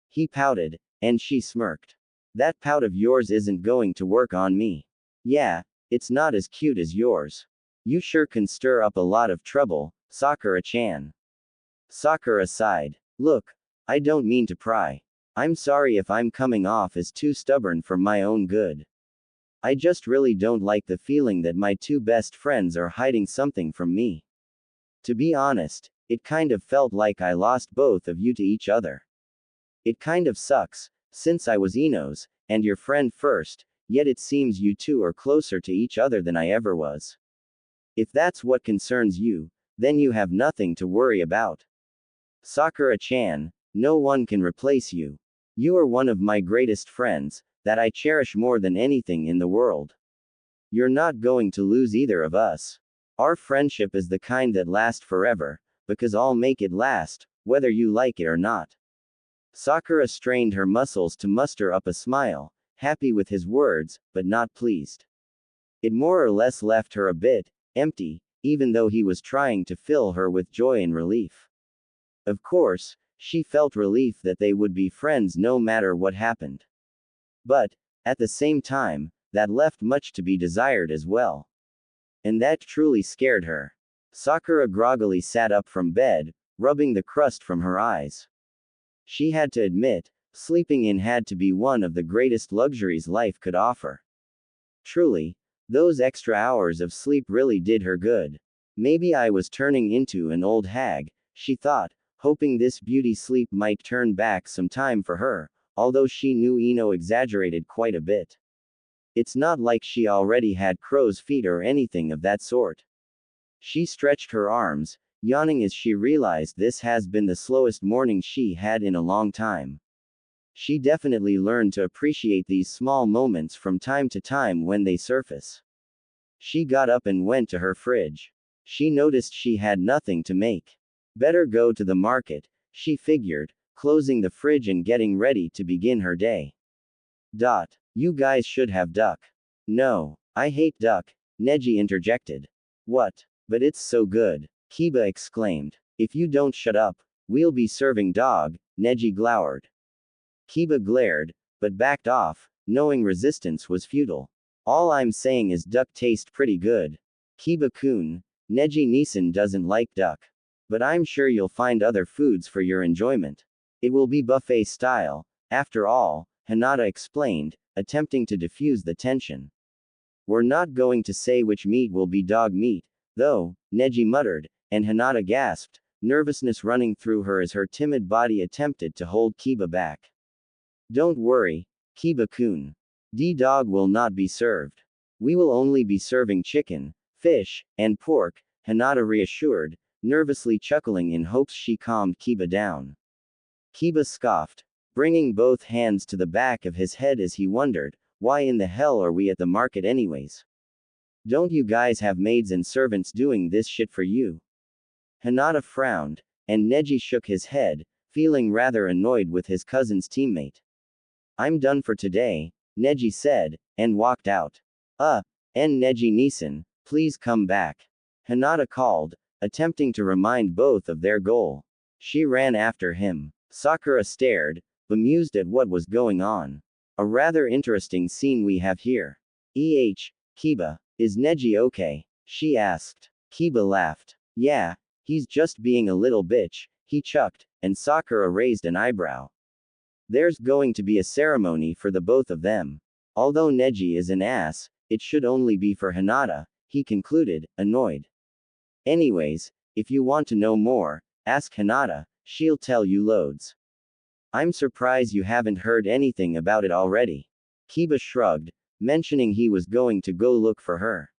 A: He pouted, and she smirked. That pout of yours isn't going to work on me. Yeah, it's not as cute as yours. You sure can stir up a lot of trouble, Sakura-chan. Sakura sighed. Look, I don't mean to pry. I'm sorry if I'm coming off as too stubborn for my own good. I just really don't like the feeling that my two best friends are hiding something from me. To be honest, it kind of felt like I lost both of you to each other. It kind of sucks, since I was Ino's, and your friend first, yet it seems you two are closer to each other than I ever was. If that's what concerns you, then you have nothing to worry about. Sakura-chan, no one can replace you. You are one of my greatest friends, that I cherish more than anything in the world. You're not going to lose either of us. Our friendship is the kind that lasts forever, because I'll make it last, whether you like it or not. Sakura strained her muscles to muster up a smile, happy with his words, but not pleased. It more or less left her a bit empty, even though he was trying to fill her with joy and relief. Of course, she felt relief that they would be friends no matter what happened. But, at the same time, that left much to be desired as well. And that truly scared her. Sakura groggily sat up from bed, rubbing the crust from her eyes. She had to admit, sleeping in had to be one of the greatest luxuries life could offer. Truly, those extra hours of sleep really did her good. Maybe I was turning into an old hag, she thought, hoping this beauty sleep might turn back some time for her, although she knew Ino exaggerated quite a bit. It's not like she already had crow's feet or anything of that sort. She stretched her arms, yawning as she realized this has been the slowest morning she had in a long time. She definitely learned to appreciate these small moments from time to time when they surface. She got up and went to her fridge. She noticed she had nothing to make. Better go to the market, she figured, closing the fridge and getting ready to begin her day. You guys should have duck. No, I hate duck, Neji interjected. What? But it's so good, Kiba exclaimed. If you don't shut up, we'll be serving dog, Neji glowered. Kiba glared, but backed off, knowing resistance was futile. All I'm saying is duck tastes pretty good. Kiba-kun, Neji-Nisan doesn't like duck. But I'm sure you'll find other foods for your enjoyment. It will be buffet style, after all, Hinata explained, attempting to diffuse the tension. We're not going to say which meat will be dog meat, though, Neji muttered, and Hinata gasped, nervousness running through her as her timid body attempted to hold Kiba back. Don't worry, Kiba-kun. D-dog will not be served. We will only be serving chicken, fish, and pork, Hinata reassured, nervously chuckling in hopes she calmed Kiba down. Kiba scoffed, bringing both hands to the back of his head as he wondered, why in the hell are we at the market anyways? Don't you guys have maids and servants doing this shit for you? Hinata frowned, and Neji shook his head, feeling rather annoyed with his cousin's teammate. I'm done for today, Neji said, and walked out. Neji-Nisan, please come back. Hinata called, attempting to remind both of their goal. She ran after him. Sakura stared, bemused at what was going on. A rather interesting scene we have here. Kiba, is Neji okay? She asked. Kiba laughed. Yeah, he's just being a little bitch, he chucked, and Sakura raised an eyebrow. There's going to be a ceremony for the both of them. Although Neji is an ass, it should only be for Hinata, he concluded, annoyed. Anyways, if you want to know more, ask Hinata, she'll tell you loads. I'm surprised you haven't heard anything about it already. Kiba shrugged, mentioning he was going to go look for her.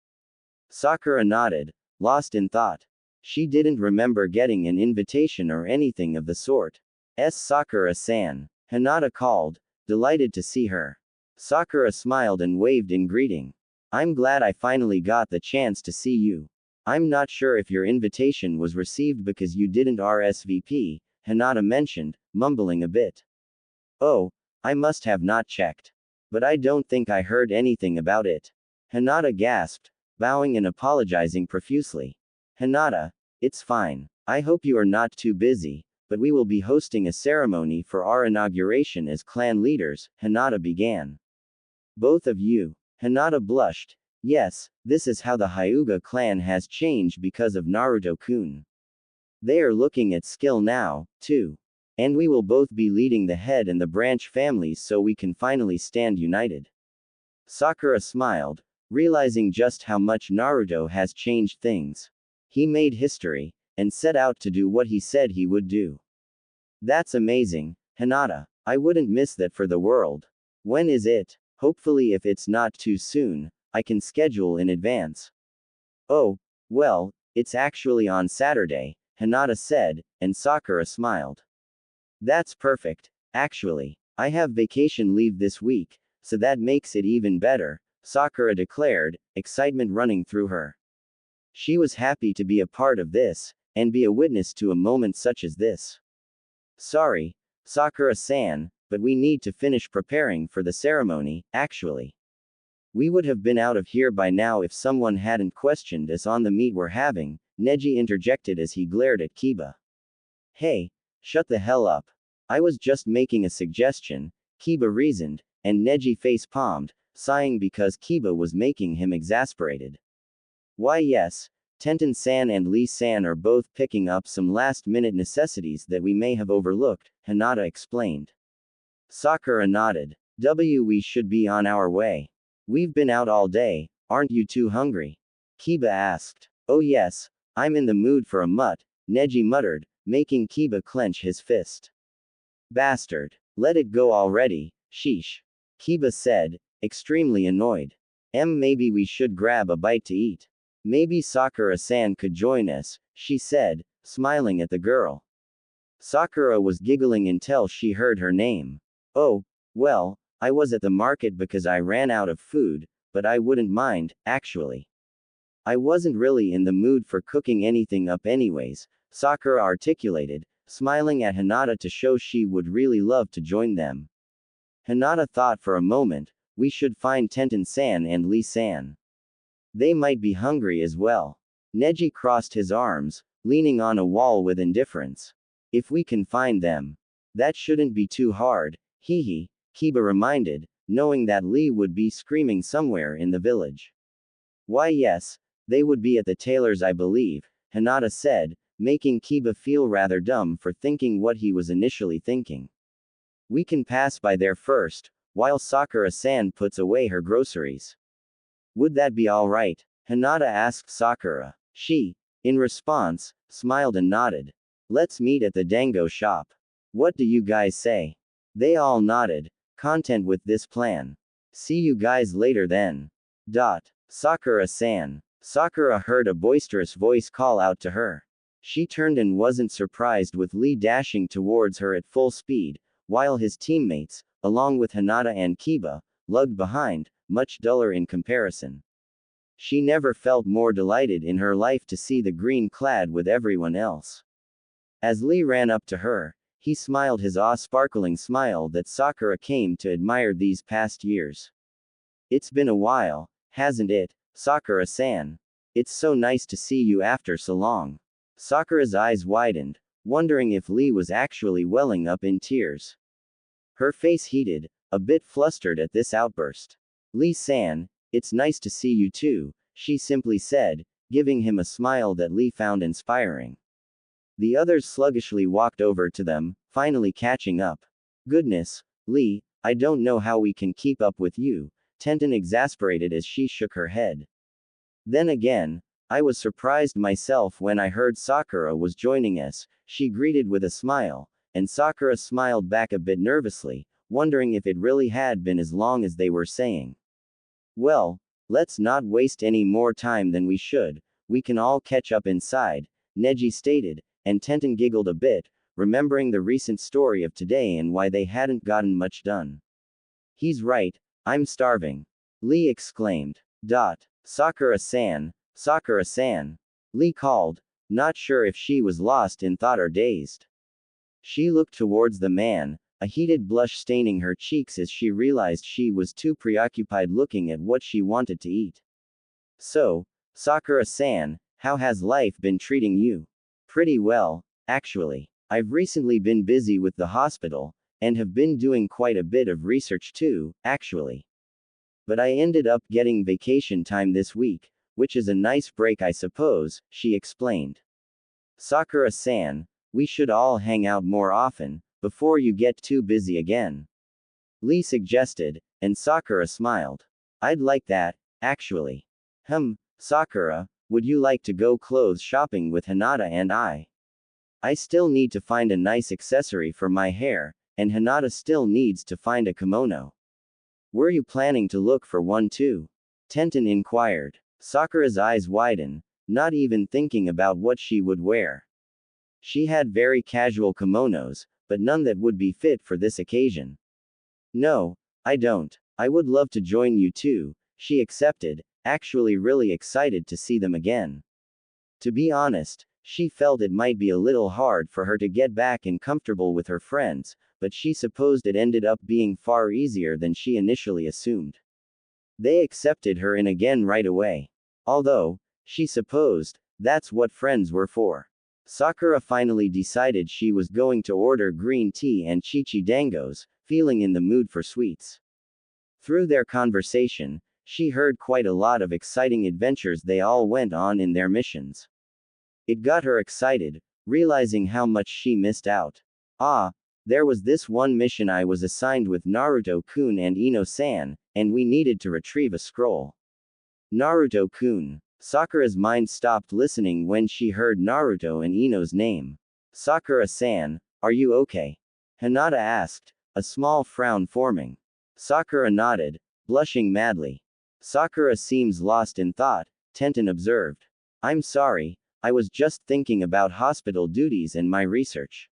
A: Sakura nodded, lost in thought. She didn't remember getting an invitation or anything of the sort. Sakura-san, Hinata called, delighted to see her. Sakura smiled and waved in greeting. I'm glad I finally got the chance to see you. I'm not sure if your invitation was received because you didn't RSVP, Hinata mentioned, mumbling a bit. Oh, I must have not checked. But I don't think I heard anything about it. Hinata gasped, bowing and apologizing profusely. Hinata, it's fine. I hope you are not too busy, but we will be hosting a ceremony for our inauguration as clan leaders, Hinata began. Both of you. Hinata blushed. Yes, this is how the Hyuga clan has changed because of Naruto-kun. They are looking at skill now, too. And we will both be leading the head and the branch families so we can finally stand united. Sakura smiled, realizing just how much Naruto has changed things. He made history, and set out to do what he said he would do. That's amazing, Hinata. I wouldn't miss that for the world. When is it? Hopefully if it's not too soon, I can schedule in advance. Oh, well, it's actually on Saturday, Hinata said, and Sakura smiled. That's perfect, actually. I have vacation leave this week, so that makes it even better, Sakura declared, excitement running through her. She was happy to be a part of this, and be a witness to a moment such as this. Sorry, Sakura-san, but we need to finish preparing for the ceremony, actually. We would have been out of here by now if someone hadn't questioned us on the meet we're having, Neji interjected as he glared at Kiba. Hey, shut the hell up. I was just making a suggestion, Kiba reasoned, and Neji face-palmed, sighing because Kiba was making him exasperated. Why yes, Tenten-san and Lee-san are both picking up some last-minute necessities that we may have overlooked, Hinata explained. Sakura nodded. We should be on our way. We've been out all day, aren't you too hungry? Kiba asked. Oh yes, I'm in the mood for a mutt, Neji muttered, making Kiba clench his fist. Bastard. Let it go already, sheesh. Kiba said, extremely annoyed. Maybe we should grab a bite to eat. Maybe Sakura-san could join us, she said, smiling at the girl. Sakura was giggling until she heard her name. Oh, well, I was at the market because I ran out of food, but I wouldn't mind, actually. I wasn't really in the mood for cooking anything up anyways, Sakura articulated, smiling at Hinata to show she would really love to join them. Hinata thought for a moment, we should find Tenten-san and Lee-san. They might be hungry as well. Neji crossed his arms, leaning on a wall with indifference. If we can find them. That shouldn't be too hard, hee, Kiba reminded, knowing that Lee would be screaming somewhere in the village. Why yes, they would be at the tailor's I believe, Hinata said, making Kiba feel rather dumb for thinking what he was initially thinking. We can pass by there first, while Sakura-san puts away her groceries. Would that be alright? Hinata asked Sakura. She, in response, smiled and nodded. Let's meet at the dango shop. What do you guys say? They all nodded, content with this plan. See you guys later then. Sakura-san. Sakura heard a boisterous voice call out to her. She turned and wasn't surprised with Lee dashing towards her at full speed, while his teammates, along with Hinata and Kiba, lugged behind, much duller in comparison. She never felt more delighted in her life to see the green clad with everyone else. As Lee ran up to her, he smiled his awe-sparkling smile that Sakura came to admire these past years. It's been a while, hasn't it, Sakura-san? It's so nice to see you after so long. Sakura's eyes widened, wondering if Lee was actually welling up in tears. Her face heated, a bit flustered at this outburst. Lee-san, it's nice to see you too, she simply said, giving him a smile that Lee found inspiring. The others sluggishly walked over to them, finally catching up. Goodness, Lee, I don't know how we can keep up with you, Tenten exasperated as she shook her head. Then again, I was surprised myself when I heard Sakura was joining us, she greeted with a smile, and Sakura smiled back a bit nervously, wondering if it really had been as long as they were saying. Well, let's not waste any more time than we should, we can all catch up inside, Neji stated, and Tenten giggled a bit, remembering the recent story of today and why they hadn't gotten much done. He's right, I'm starving. Lee exclaimed. Sakura-san, Sakura-san. Lee called, not sure if she was lost in thought or dazed. She looked towards the man, a heated blush staining her cheeks as she realized she was too preoccupied looking at what she wanted to eat. So, Sakura-san, how has life been treating you? Pretty well, actually. I've recently been busy with the hospital, and have been doing quite a bit of research too, actually. But I ended up getting vacation time this week, which is a nice break I suppose, she explained. Sakura-san, we should all hang out more often, before you get too busy again. Lee suggested, and Sakura smiled. I'd like that, actually. Sakura, would you like to go clothes shopping with Hinata and I? I still need to find a nice accessory for my hair, and Hinata still needs to find a kimono. Were you planning to look for one too? Tenten inquired. Sakura's eyes widened, not even thinking about what she would wear. She had very casual kimonos, but none that would be fit for this occasion. No, I don't. I would love to join you too, she accepted, actually really excited to see them again. To be honest, she felt it might be a little hard for her to get back and comfortable with her friends, but she supposed it ended up being far easier than she initially assumed. They accepted her in again right away. Although, she supposed, that's what friends were for. Sakura finally decided she was going to order green tea and chichi dangos, feeling in the mood for sweets. Through their conversation, she heard quite a lot of exciting adventures they all went on in their missions. It got her excited, realizing how much she missed out. There was this one mission I was assigned with Naruto-kun and Ino-san, and we needed to retrieve a scroll. Naruto-kun. Sakura's mind stopped listening when she heard Naruto and Ino's name. Sakura-san, are you okay? Hinata asked, a small frown forming. Sakura nodded, blushing madly. Sakura seems lost in thought, Tenten observed. I'm sorry, I was just thinking about hospital duties and my research.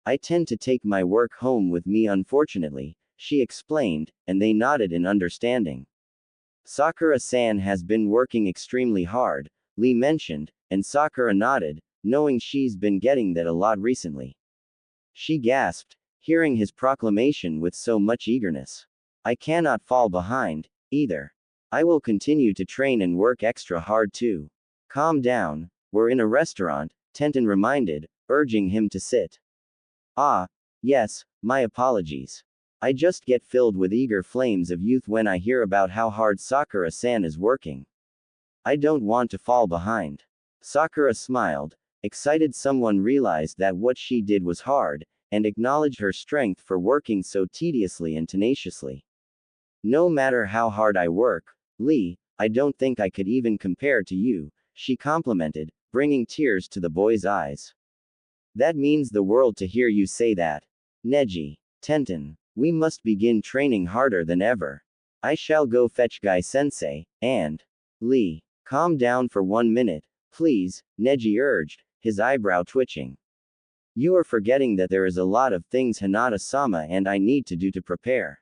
A: I tend to take my work home with me unfortunately, she explained, and they nodded in understanding. Sakura-san has been working extremely hard, Lee mentioned, and Sakura nodded, knowing she's been getting that a lot recently. She gasped, hearing his proclamation with so much eagerness. I cannot fall behind, either. I will continue to train and work extra hard too. Calm down, we're in a restaurant, Tenten reminded, urging him to sit. Ah, yes, my apologies. I just get filled with eager flames of youth when I hear about how hard Sakura-san is working. I don't want to fall behind. Sakura smiled, excited someone realized that what she did was hard, and acknowledged her strength for working so tediously and tenaciously. No matter how hard I work, Lee, I don't think I could even compare to you, she complimented, bringing tears to the boy's eyes. That means the world to hear you say that. Neji, Tenten, we must begin training harder than ever. I shall go fetch Guy-sensei, and… Lee, calm down for 1 minute, please, Neji urged, his eyebrow twitching. You are forgetting that there is a lot of things Hinata-sama and I need to do to prepare.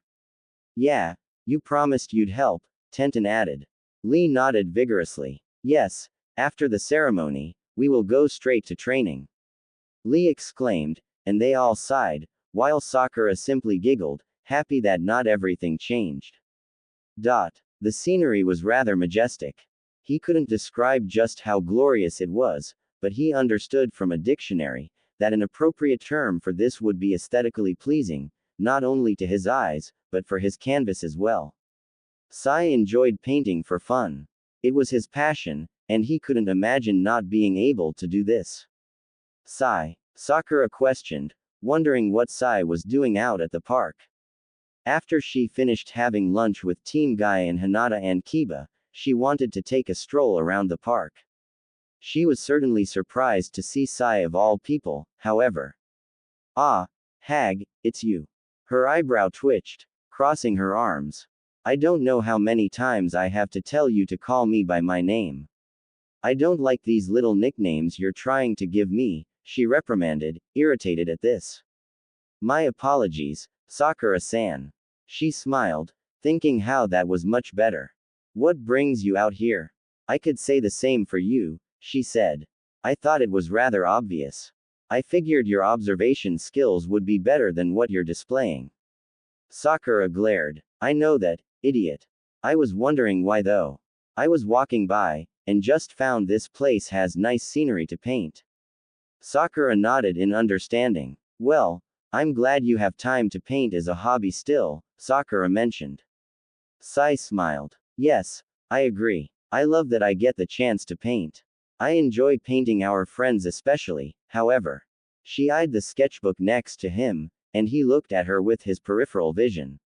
A: Yeah, you promised you'd help, Tenten added. Lee nodded vigorously. Yes, after the ceremony, we will go straight to training. Lee exclaimed, and they all sighed, while Sakura simply giggled, happy that not everything changed. The scenery was rather majestic. He couldn't describe just how glorious it was, but he understood from a dictionary that an appropriate term for this would be aesthetically pleasing, not only to his eyes, but for his canvas as well. Sai enjoyed painting for fun. It was his passion, and he couldn't imagine not being able to do this. Sai, Sakura questioned, wondering what Sai was doing out at the park. After she finished having lunch with Team Guy and Hinata and Kiba, she wanted to take a stroll around the park. She was certainly surprised to see Sai of all people, however. Ah, Hag, it's you. Her eyebrow twitched, crossing her arms. I don't know how many times I have to tell you to call me by my name. I don't like these little nicknames you're trying to give me, she reprimanded, irritated at this. My apologies, Sakura-san. She smiled, thinking how that was much better. What brings you out here? I could say the same for you, she said. I thought it was rather obvious. I figured your observation skills would be better than what you're displaying. Sakura glared. I know that, idiot. I was wondering why though. I was walking by, and just found this place has nice scenery to paint. Sakura nodded in understanding. Well, I'm glad you have time to paint as a hobby still, Sakura mentioned. Sai smiled. Yes, I agree. I love that I get the chance to paint. I enjoy painting our friends especially, however. She eyed the sketchbook next to him, and he looked at her with his peripheral vision.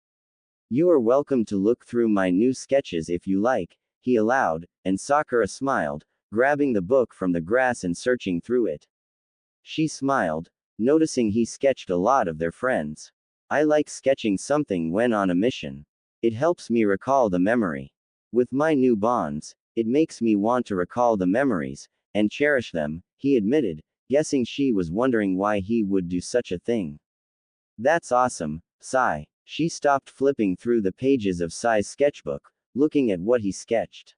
A: You are welcome to look through my new sketches if you like, he allowed, and Sakura smiled, grabbing the book from the grass and searching through it. She smiled, noticing he sketched a lot of their friends. I like sketching something when on a mission. It helps me recall the memory. With my new bonds, it makes me want to recall the memories, and cherish them, he admitted, guessing she was wondering why he would do such a thing. That's awesome, Sai. She stopped flipping through the pages of Sai's sketchbook, looking at what he sketched.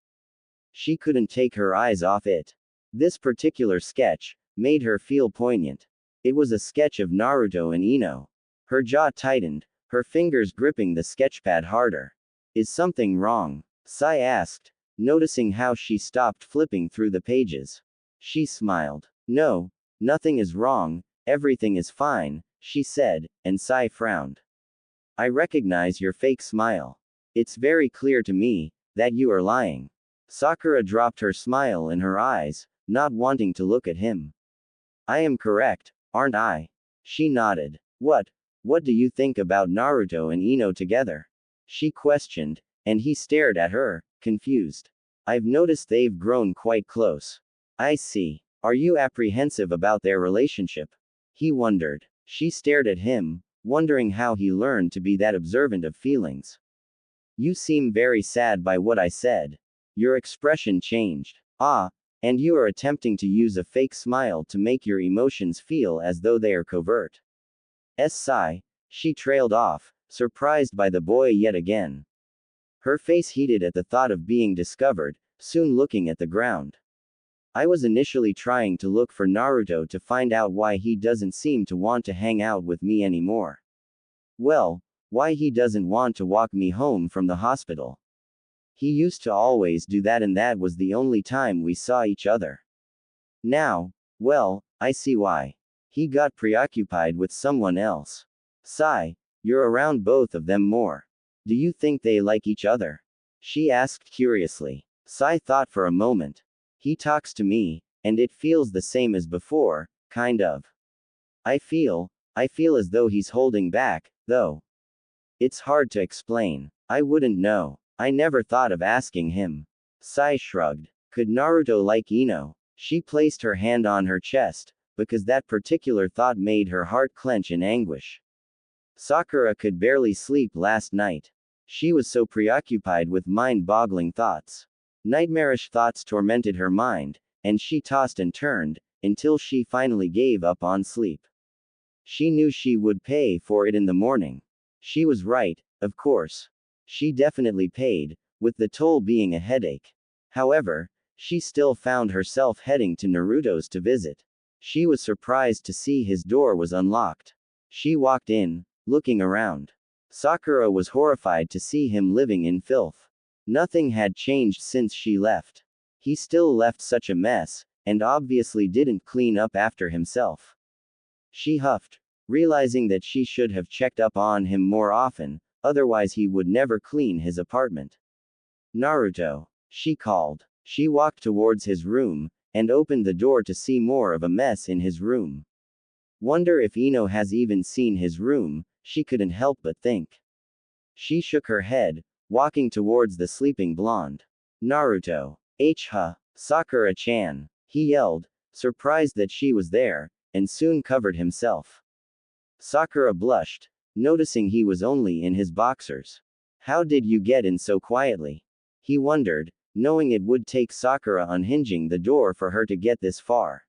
A: She couldn't take her eyes off it. This particular sketch made her feel poignant. It was a sketch of Naruto and Ino. Her jaw tightened, her fingers gripping the sketchpad harder. Is something wrong? Sai asked, noticing how she stopped flipping through the pages. She smiled. No, nothing is wrong, everything is fine, she said, and Sai frowned. I recognize your fake smile. It's very clear to me that you are lying. Sakura dropped her smile in her eyes, not wanting to look at him. I am correct, aren't I? She nodded. What do you think about Naruto and Ino together? She questioned, and he stared at her, confused. I've noticed they've grown quite close. I see. Are you apprehensive about their relationship? He wondered. She stared at him, wondering how he learned to be that observant of feelings. You seem very sad by what I said. Your expression changed. Ah, and you are attempting to use a fake smile to make your emotions feel as though they are covert. Sigh. She trailed off, surprised by the boy yet again. Her face heated at the thought of being discovered, soon looking at the ground. I was initially trying to look for Naruto to find out why he doesn't seem to want to hang out with me anymore. Well, why he doesn't want to walk me home from the hospital. He used to always do that, and that was the only time we saw each other. Now, well, I see why. He got preoccupied with someone else. Sigh. You're around both of them more. Do you think they like each other? She asked curiously. Sai thought for a moment. He talks to me, and it feels the same as before, kind of. I feel as though he's holding back, though. It's hard to explain. I wouldn't know. I never thought of asking him. Sai shrugged. Could Naruto like Ino? She placed her hand on her chest, because that particular thought made her heart clench in anguish. Sakura could barely sleep last night. She was so preoccupied with mind-boggling thoughts. Nightmarish thoughts tormented her mind, and she tossed and turned, until she finally gave up on sleep. She knew she would pay for it in the morning. She was right, of course. She definitely paid, with the toll being a headache. However, she still found herself heading to Naruto's to visit. She was surprised to see his door was unlocked. She walked in, looking around. Sakura was horrified to see him living in filth. Nothing had changed since she left. He still left such a mess, and obviously didn't clean up after himself. She huffed, realizing that she should have checked up on him more often, otherwise he would never clean his apartment. Naruto, she called. She walked towards his room, and opened the door to see more of a mess in his room. Wonder if Ino has even seen his room, she couldn't help but think. She shook her head, walking towards the sleeping blonde. Naruto. Sakura-chan, he yelled, surprised that she was there, and soon covered himself. Sakura blushed, noticing he was only in his boxers. How did you get in so quietly? He wondered, knowing it would take Sakura unhinging the door for her to get this far.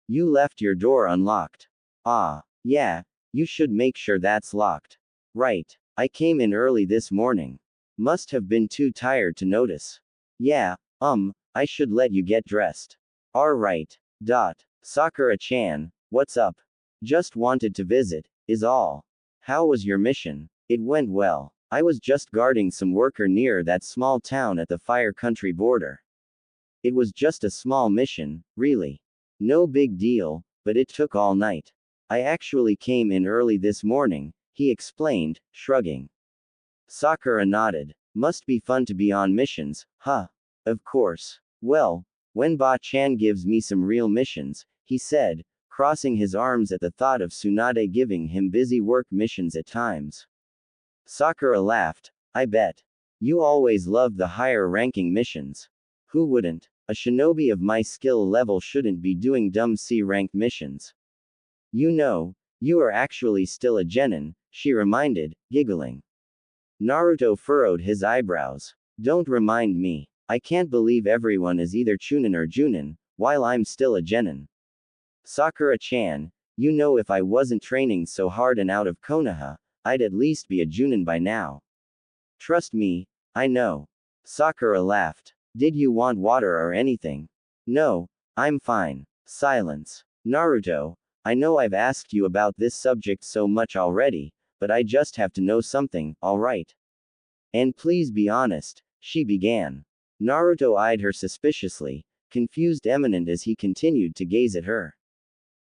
A: You left your door unlocked. Ah, yeah, you should make sure that's locked. Right, I came in early this morning. Must have been too tired to notice. Yeah, I should let you get dressed. Alright. Sakura-chan, what's up? Just wanted to visit, is all. How was your mission? It went well. I was just guarding some worker near that small town at the Fire Country border. It was just a small mission, really. No big deal, but it took all night. I actually came in early this morning, he explained, shrugging. Sakura nodded. Must be fun to be on missions, huh? Of course. Well, when Ba-chan gives me some real missions, he said, crossing his arms at the thought of Tsunade giving him busy work missions at times. Sakura laughed. I bet. You always loved the higher ranking missions. Who wouldn't? A shinobi of my skill level shouldn't be doing dumb C-rank missions. You know, you are actually still a genin, she reminded, giggling. Naruto furrowed his eyebrows. Don't remind me. I can't believe everyone is either Chunin or Junin, while I'm still a genin. Sakura-chan, you know if I wasn't training so hard and out of Konoha, I'd at least be a Junin by now. Trust me, I know. Sakura laughed. Did you want water or anything? No, I'm fine. Silence. Naruto, I know I've asked you about this subject so much already, but I just have to know something, alright? And please be honest, she began. Naruto eyed her suspiciously, confused eminent as he continued to gaze at her.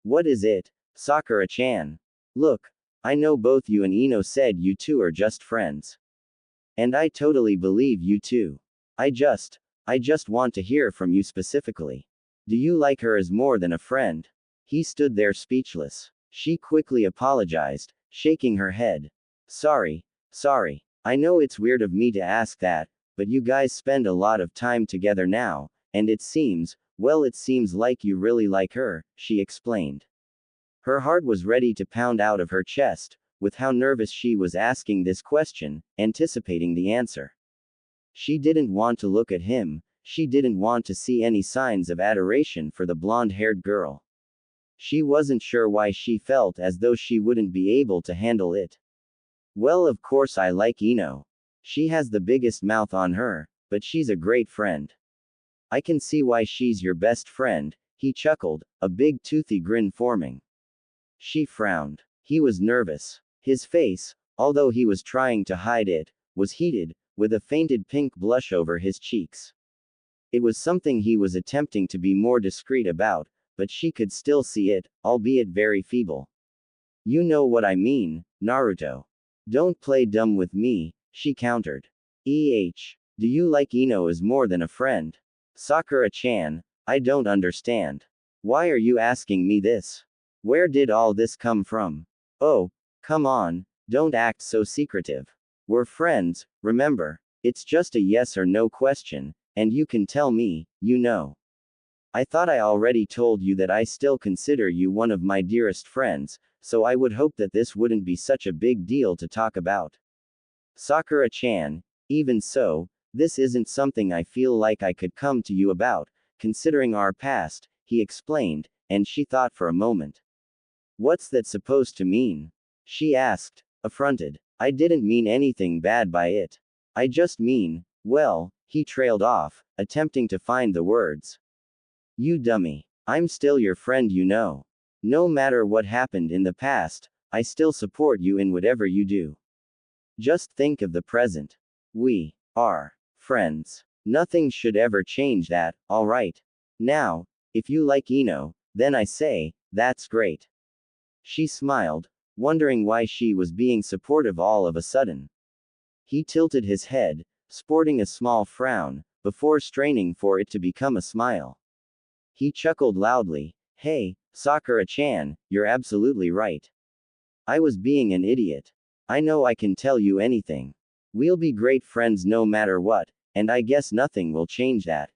A: What is it, Sakura-chan? Look, I know both you and Ino said you two are just friends. And I totally believe you too. I just want to hear from you specifically. Do you like her as more than a friend? He stood there speechless. She quickly apologized, shaking her head. Sorry. I know it's weird of me to ask that, but you guys spend a lot of time together now, and it seems like you really like her, she explained. Her heart was ready to pound out of her chest, with how nervous she was asking this question, anticipating the answer. She didn't want to look at him, she didn't want to see any signs of adoration for the blonde-haired girl. She wasn't sure why she felt as though she wouldn't be able to handle it. Well, of course I like Ino. She has the biggest mouth on her, but she's a great friend. I can see why she's your best friend, he chuckled, a big toothy grin forming. She frowned. He was nervous. His face, although he was trying to hide it, was heated, with a fainted pink blush over his cheeks. It was something he was attempting to be more discreet about, but she could still see it, albeit very feeble. You know what I mean, Naruto. Don't play dumb with me, she countered. Do you like Ino as more than a friend? Sakura-chan, I don't understand. Why are you asking me this? Where did all this come from? Oh, come on, don't act so secretive. We're friends, remember. It's just a yes or no question, and you can tell me, you know. I thought I already told you that I still consider you one of my dearest friends, so I would hope that this wouldn't be such a big deal to talk about. Sakura-chan, even so, this isn't something I feel like I could come to you about, considering our past, he explained, and she thought for a moment. What's that supposed to mean? She asked, affronted. I didn't mean anything bad by it. I just mean, well, he trailed off, attempting to find the words. You dummy. I'm still your friend, you know. No matter what happened in the past, I still support you in whatever you do. Just think of the present. We are friends. Nothing should ever change that, alright? Now, if you like Ino, then I say, that's great. She smiled, wondering why she was being supportive all of a sudden. He tilted his head, sporting a small frown, before straining for it to become a smile. He chuckled loudly. Hey, Sakura-chan, you're absolutely right. I was being an idiot. I know I can tell you anything. We'll be great friends no matter what, and I guess nothing will change that.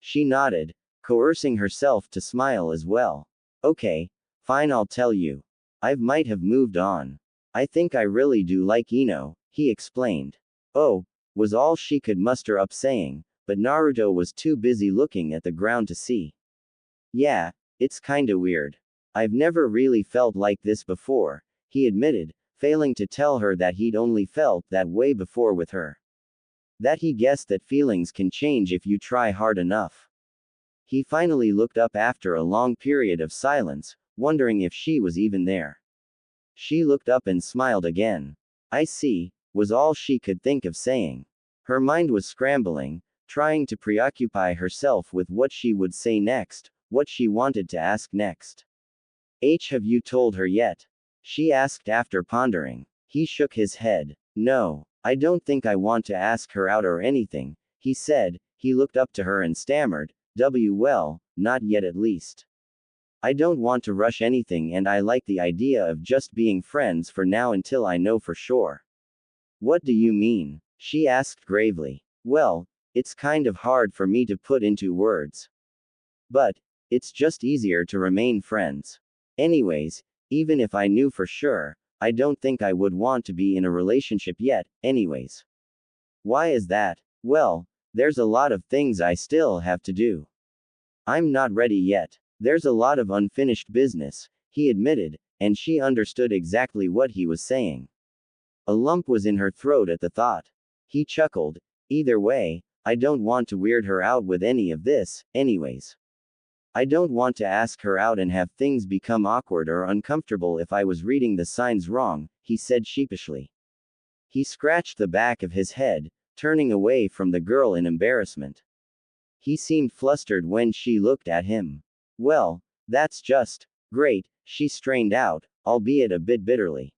A: She nodded, coercing herself to smile as well. Okay, fine, I'll tell you. I might have moved on. I think I really do like Ino, he explained. Oh, was all she could muster up saying, but Naruto was too busy looking at the ground to see. Yeah, it's kinda weird. I've never really felt like this before, he admitted, failing to tell her that he'd only felt that way before with her. That he guessed that feelings can change if you try hard enough. He finally looked up after a long period of silence, wondering if she was even there. She looked up and smiled again. I see, was all she could think of saying. Her mind was scrambling, trying to preoccupy herself with what she would say next, what she wanted to ask next. Have you told her yet? She asked after pondering. He shook his head. No, I don't think I want to ask her out or anything, he said. He looked up to her and stammered, well, not yet at least. I don't want to rush anything and I like the idea of just being friends for now until I know for sure. What do you mean? She asked gravely. Well, it's kind of hard for me to put into words. But, it's just easier to remain friends. Anyways, even if I knew for sure, I don't think I would want to be in a relationship yet, anyways. Why is that? Well, there's a lot of things I still have to do. I'm not ready yet. There's a lot of unfinished business, he admitted, and she understood exactly what he was saying. A lump was in her throat at the thought. He chuckled. Either way, I don't want to weird her out with any of this, anyways. I don't want to ask her out and have things become awkward or uncomfortable if I was reading the signs wrong, he said sheepishly. He scratched the back of his head, turning away from the girl in embarrassment. He seemed flustered when she looked at him. Well, that's just great, she strained out, albeit a bit bitterly.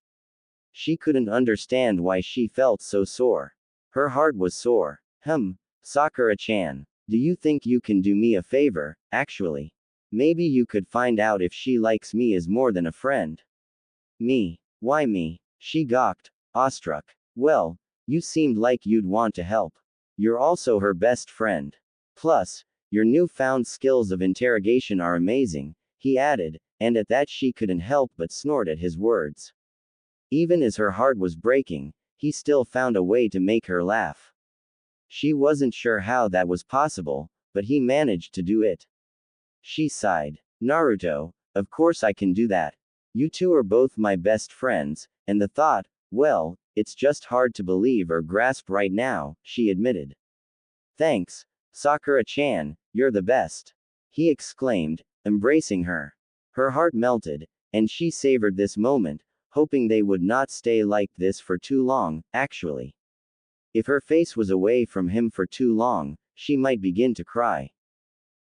A: She couldn't understand why she felt so sore. Her heart was sore. Sakura-chan. Do you think you can do me a favor, actually? Maybe you could find out if she likes me as more than a friend. Me? Why me? She gawked, awestruck. Well, you seemed like you'd want to help. You're also her best friend. Plus, your newfound skills of interrogation are amazing, he added, and at that she couldn't help but snort at his words. Even as her heart was breaking, he still found a way to make her laugh. She wasn't sure how that was possible, but he managed to do it. She sighed. Naruto, of course I can do that. You two are both my best friends, and the thought, well, it's just hard to believe or grasp right now, she admitted. Thanks, Sakura-chan, you're the best. He exclaimed, embracing her. Her heart melted, and she savored this moment, hoping they would not stay like this for too long, actually. If her face was away from him for too long, she might begin to cry.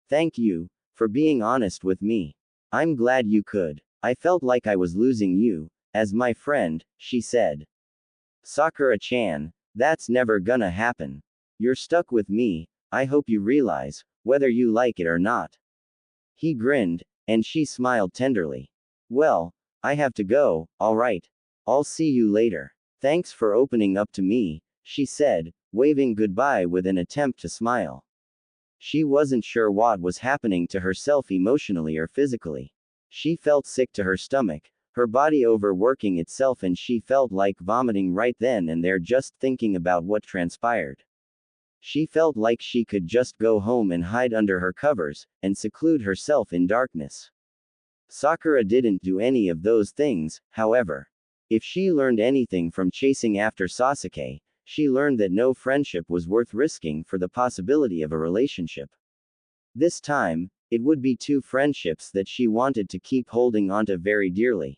A: Thank you, for being honest with me. I'm glad you could. I felt like I was losing you, as my friend, she said. Sakura-chan, that's never gonna happen. You're stuck with me, I hope you realize, whether you like it or not. He grinned, and she smiled tenderly. Well, I have to go, alright. I'll see you later. Thanks for opening up to me, she said, waving goodbye with an attempt to smile. She wasn't sure what was happening to herself emotionally or physically. She felt sick to her stomach, her body overworking itself, and she felt like vomiting right then and there just thinking about what transpired. She felt like she could just go home and hide under her covers, and seclude herself in darkness. Sakura didn't do any of those things, however. If she learned anything from chasing after Sasuke, she learned that no friendship was worth risking for the possibility of a relationship. This time, it would be two friendships that she wanted to keep holding onto very dearly.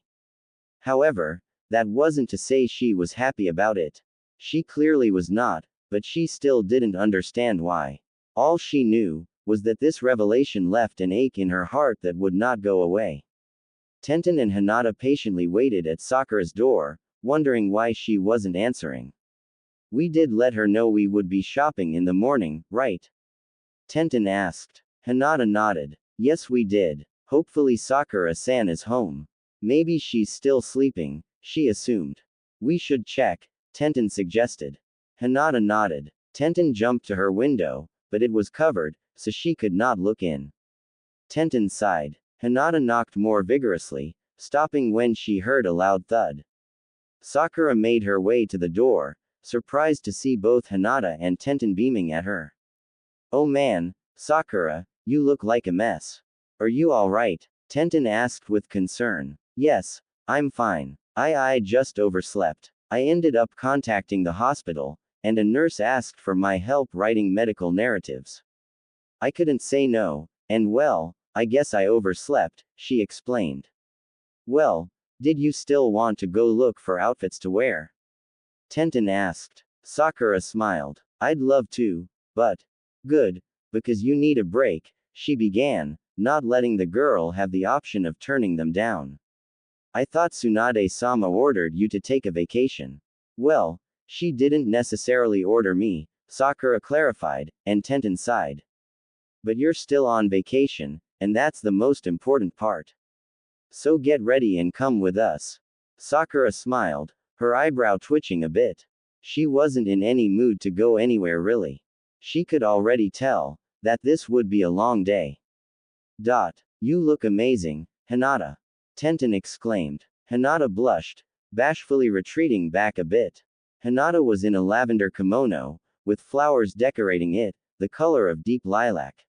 A: However, that wasn't to say she was happy about it. She clearly was not, but she still didn't understand why. All she knew was that this revelation left an ache in her heart that would not go away. Tenten and Hinata patiently waited at Sakura's door, wondering why she wasn't answering. We did let her know we would be shopping in the morning, right? Tenten asked. Hinata nodded. Yes, we did. Hopefully Sakura-san is home. Maybe she's still sleeping, she assumed. We should check, Tenten suggested. Hinata nodded. Tenten jumped to her window, but it was covered, so she could not look in. Tenten sighed. Hinata knocked more vigorously, stopping when she heard a loud thud. Sakura made her way to the door, surprised to see both Hinata and Tenten beaming at her. Oh man, Sakura, you look like a mess. Are you alright? Tenten asked with concern. Yes, I'm fine. I just overslept. I ended up contacting the hospital, and a nurse asked for my help writing medical narratives. I couldn't say no, and well, I guess I overslept, she explained. Well, did you still want to go look for outfits to wear? Tenten asked. Sakura smiled. I'd love to, but. Good, because you need a break, she began, not letting the girl have the option of turning them down. I thought Tsunade-sama ordered you to take a vacation. Well, she didn't necessarily order me, Sakura clarified, and Tenten sighed. But you're still on vacation, and that's the most important part. So get ready and come with us. Sakura smiled, her eyebrow twitching a bit. She wasn't in any mood to go anywhere really. She could already tell that this would be a long day. You look amazing, Hinata. Tenten exclaimed. Hinata blushed, bashfully retreating back a bit. Hinata was in a lavender kimono, with flowers decorating it, the color of deep lilac.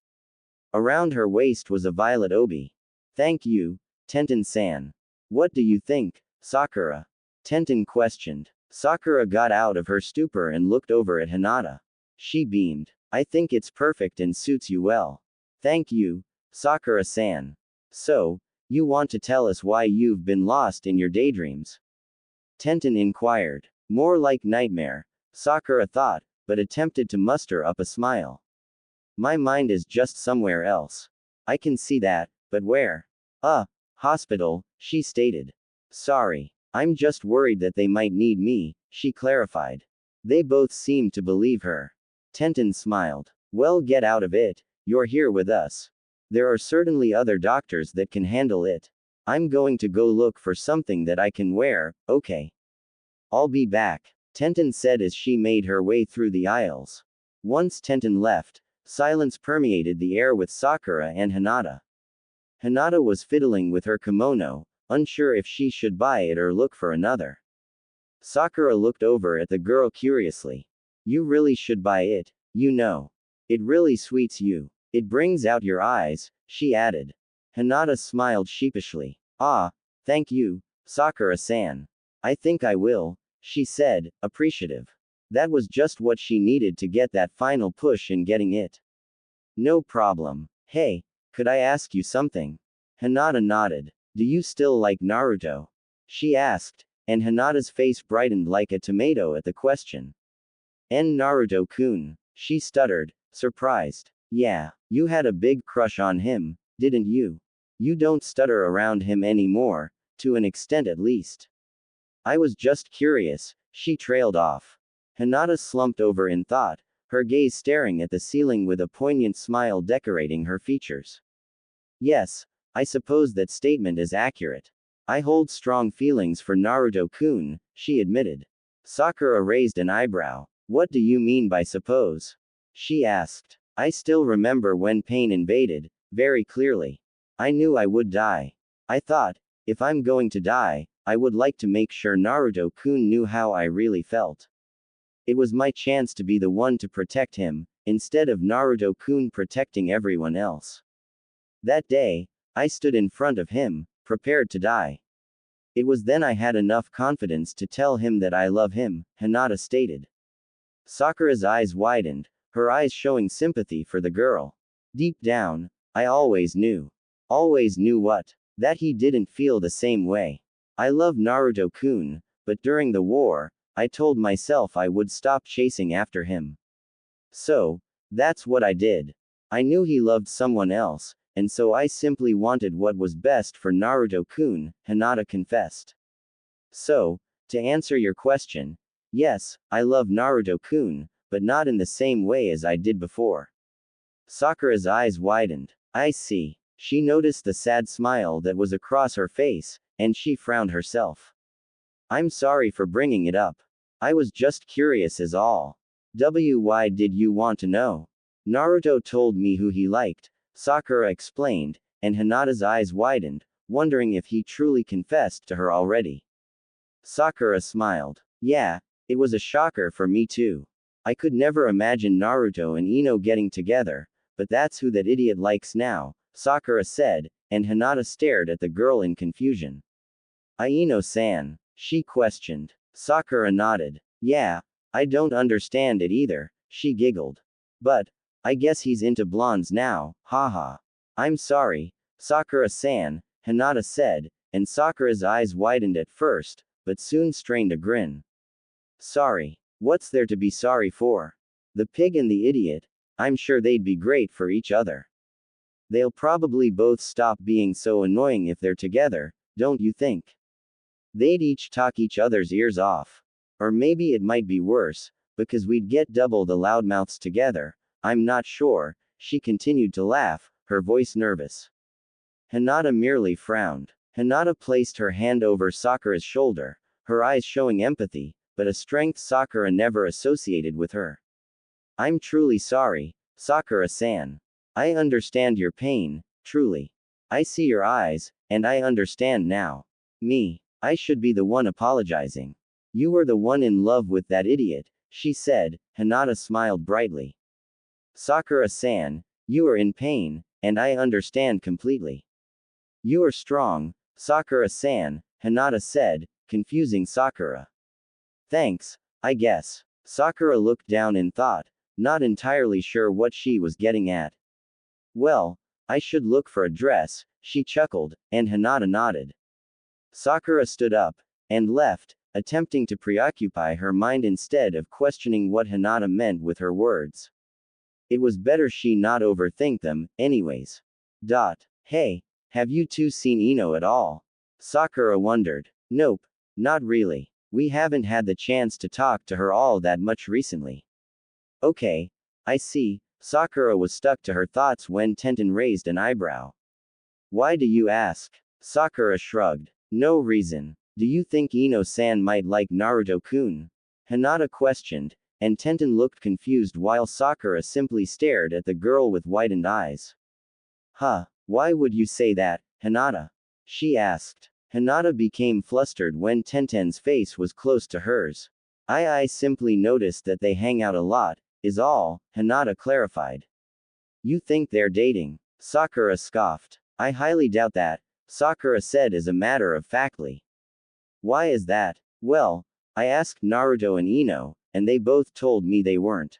A: Around her waist was a violet obi. Thank you, Tenten-san. What do you think, Sakura? Tenten questioned. Sakura got out of her stupor and looked over at Hinata. She beamed. I think it's perfect and suits you well. Thank you, Sakura-san. So, you want to tell us why you've been lost in your daydreams? Tenten inquired. More like nightmare, Sakura thought, but attempted to muster up a smile. My mind is just somewhere else. I can see that, but where? Hospital, she stated. Sorry. I'm just worried that they might need me, she clarified. They both seemed to believe her. Tenten smiled. Well, get out of it, you're here with us. There are certainly other doctors that can handle it. I'm going to go look for something that I can wear, okay? I'll be back, Tenten said as she made her way through the aisles. Once Tenten left, silence permeated the air with Sakura and Hinata. Hinata was fiddling with her kimono, unsure if she should buy it or look for another. Sakura looked over at the girl curiously. You really should buy it, you know. It really sweets you. It brings out your eyes, she added. Hinata smiled sheepishly. Ah, thank you, Sakura-san. I think I will, she said, appreciative. That was just what she needed to get that final push in getting it. No problem. Hey, could I ask you something? Hinata nodded. Do you still like Naruto? She asked, and Hinata's face brightened like a tomato at the question. Naruto-kun, she stuttered, surprised. Yeah, you had a big crush on him, didn't you? You don't stutter around him anymore, to an extent at least. I was just curious, she trailed off. Hinata slumped over in thought, her gaze staring at the ceiling with a poignant smile decorating her features. Yes, I suppose that statement is accurate. I hold strong feelings for Naruto-kun, she admitted. Sakura raised an eyebrow. What do you mean by suppose? She asked. I still remember when pain invaded, very clearly. I knew I would die. I thought, if I'm going to die, I would like to make sure Naruto-kun knew how I really felt. It was my chance to be the one to protect him, instead of Naruto-kun protecting everyone else. That day, I stood in front of him, prepared to die. It was then I had enough confidence to tell him that I love him, Hinata stated. Sakura's eyes widened, her eyes showing sympathy for the girl. Deep down, I always knew. Always knew what? That he didn't feel the same way. I love Naruto-kun, but during the war, I told myself I would stop chasing after him. So, that's what I did. I knew he loved someone else, and so I simply wanted what was best for Naruto-kun, Hinata confessed. So, to answer your question, yes, I love Naruto-kun, but not in the same way as I did before. Sakura's eyes widened. I see. She noticed the sad smile that was across her face, and she frowned herself. I'm sorry for bringing it up. I was just curious is all. Why did you want to know? Naruto told me who he liked, Sakura explained, and Hinata's eyes widened, wondering if he truly confessed to her already. Sakura smiled. Yeah, it was a shocker for me too. I could never imagine Naruto and Ino getting together, but that's who that idiot likes now, Sakura said, and Hinata stared at the girl in confusion. Ino-san? She questioned. Sakura nodded. Yeah, I don't understand it either, she giggled. But, I guess he's into blondes now, haha. I'm sorry, Sakura-san, Hinata said, and Sakura's eyes widened at first, but soon strained a grin. Sorry. What's there to be sorry for? The pig and the idiot, I'm sure they'd be great for each other. They'll probably both stop being so annoying if they're together, don't you think? They'd each talk each other's ears off. Or maybe it might be worse, because we'd get double the loudmouths together, I'm not sure, she continued to laugh, her voice nervous. Hinata merely frowned. Hinata placed her hand over Sakura's shoulder, her eyes showing empathy, but a strength Sakura never associated with her. I'm truly sorry, Sakura-san. I understand your pain, truly. I see your eyes, and I understand now. Me. I should be the one apologizing. You were the one in love with that idiot, she said. Hinata smiled brightly. Sakura-san, you are in pain, and I understand completely. You are strong, Sakura-san, Hinata said, confusing Sakura. Thanks, I guess. Sakura looked down in thought, not entirely sure what she was getting at. Well, I should look for a dress, she chuckled, and Hinata nodded. Sakura stood up, and left, attempting to preoccupy her mind instead of questioning what Hinata meant with her words. It was better she not overthink them, anyways. Hey, have you two seen Ino at all? Sakura wondered. Nope, not really. We haven't had the chance to talk to her all that much recently. Okay, I see. Sakura was stuck to her thoughts when Tenten raised an eyebrow. Why do you ask? Sakura shrugged. No reason. Do you think Ino-san might like Naruto-kun? Hinata questioned, and Tenten looked confused while Sakura simply stared at the girl with widened eyes. Huh, why would you say that, Hinata? She asked. Hinata became flustered when Tenten's face was close to hers. I simply noticed that they hang out a lot, is all, Hinata clarified. You think they're dating? Sakura scoffed. I highly doubt that, Sakura said as a matter of factly. Why is that? Well, I asked Naruto and Ino, and they both told me they weren't.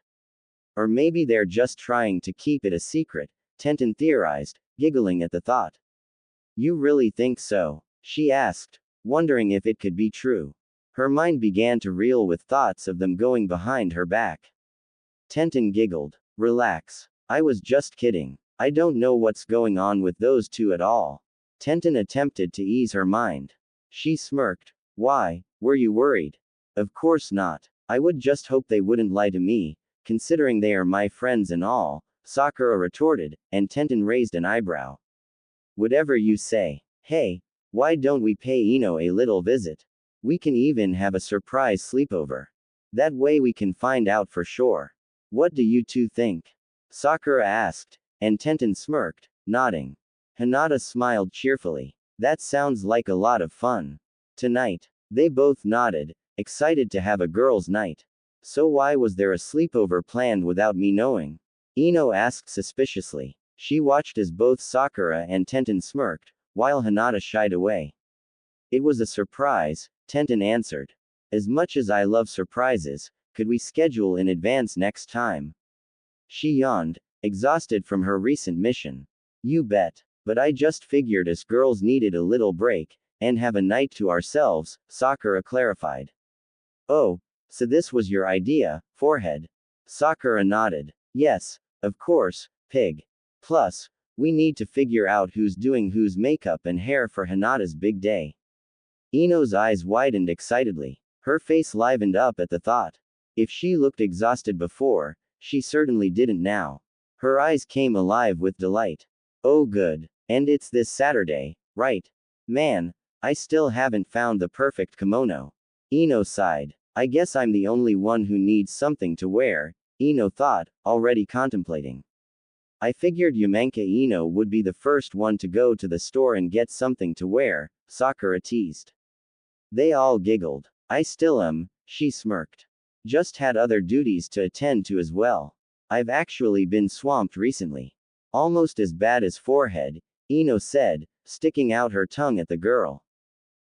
A: Or maybe they're just trying to keep it a secret, Tenten theorized, giggling at the thought. You really think so? She asked, wondering if it could be true. Her mind began to reel with thoughts of them going behind her back. Tenten giggled. Relax. I was just kidding. I don't know what's going on with those two at all. Tenten attempted to ease her mind. She smirked. Why, were you worried? Of course not. I would just hope they wouldn't lie to me, considering they are my friends and all, Sakura retorted, and Tenten raised an eyebrow. Whatever you say. Hey, why don't we pay Ino a little visit? We can even have a surprise sleepover. That way we can find out for sure. What do you two think? Sakura asked, and Tenten smirked, nodding. Hinata smiled cheerfully. That sounds like a lot of fun. Tonight. They both nodded, excited to have a girls' night. So why was there a sleepover planned without me knowing? Ino asked suspiciously. She watched as both Sakura and Tenten smirked, while Hinata shied away. It was a surprise, Tenten answered. As much as I love surprises, could we schedule in advance next time? She yawned, exhausted from her recent mission. You bet. But I just figured us girls needed a little break, and have a night to ourselves, Sakura clarified. Oh, so this was your idea, forehead? Sakura nodded. Yes, of course, pig. Plus, we need to figure out who's doing whose makeup and hair for Hinata's big day. Ino's eyes widened excitedly. Her face livened up at the thought. If she looked exhausted before, she certainly didn't now. Her eyes came alive with delight. Oh good. And it's this Saturday, right? Man, I still haven't found the perfect kimono. Ino sighed. I guess I'm the only one who needs something to wear, Ino thought, already contemplating. I figured Yamanka Ino would be the first one to go to the store and get something to wear, Sakura teased. They all giggled. I still am, she smirked. Just had other duties to attend to as well. I've actually been swamped recently. Almost as bad as forehead, Ino said, sticking out her tongue at the girl.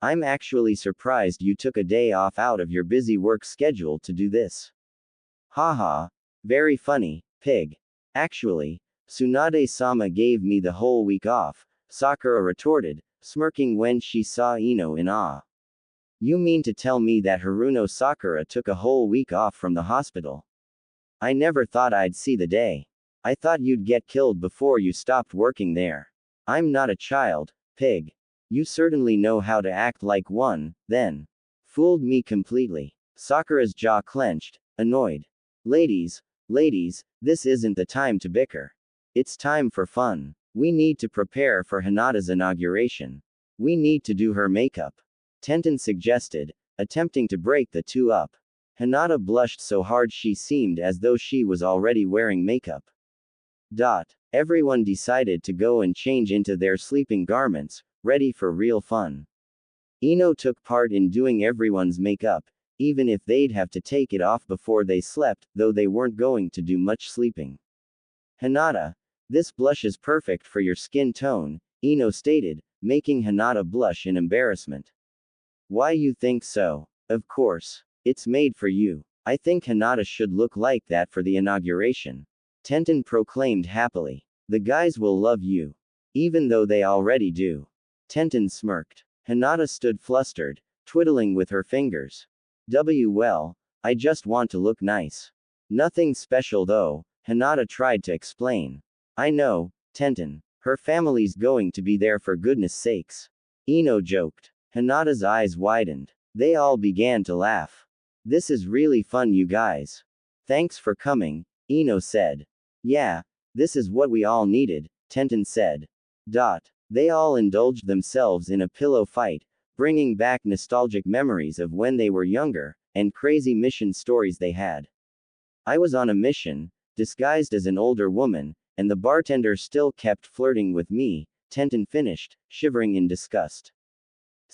A: I'm actually surprised you took a day off out of your busy work schedule to do this. Haha. Very funny, pig. Actually, Tsunade-sama gave me the whole week off, Sakura retorted, smirking when she saw Ino in awe. You mean to tell me that Haruno Sakura took a whole week off from the hospital? I never thought I'd see the day. I thought you'd get killed before you stopped working there. I'm not a child, pig. You certainly know how to act like one, then. Fooled me completely. Sakura's jaw clenched, annoyed. Ladies, this isn't the time to bicker. It's time for fun. We need to prepare for Hinata's inauguration. We need to do her makeup. Tenten suggested, attempting to break the two up. Hinata blushed so hard she seemed as though she was already wearing makeup. Everyone decided to go and change into their sleeping garments, ready for real fun. Ino took part in doing everyone's makeup, even if they'd have to take it off before they slept, though they weren't going to do much sleeping. Hinata, this blush is perfect for your skin tone, Ino stated, making Hinata blush in embarrassment. Why you think so? Of course. It's made for you. I think Hinata should look like that for the inauguration. Tenten proclaimed happily. The guys will love you. Even though they already do. Tenten smirked. Hinata stood flustered, twiddling with her fingers. Well, I just want to look nice. Nothing special though, Hinata tried to explain. I know, Tenten. Her family's going to be there for goodness sakes. Ino joked. Hinata's eyes widened. They all began to laugh. This is really fun, you guys. Thanks for coming, Ino said. Yeah, this is what we all needed, Tenten said. They all indulged themselves in a pillow fight, bringing back nostalgic memories of when they were younger, and crazy mission stories they had. I was on a mission, disguised as an older woman, and the bartender still kept flirting with me, Tenten finished, shivering in disgust.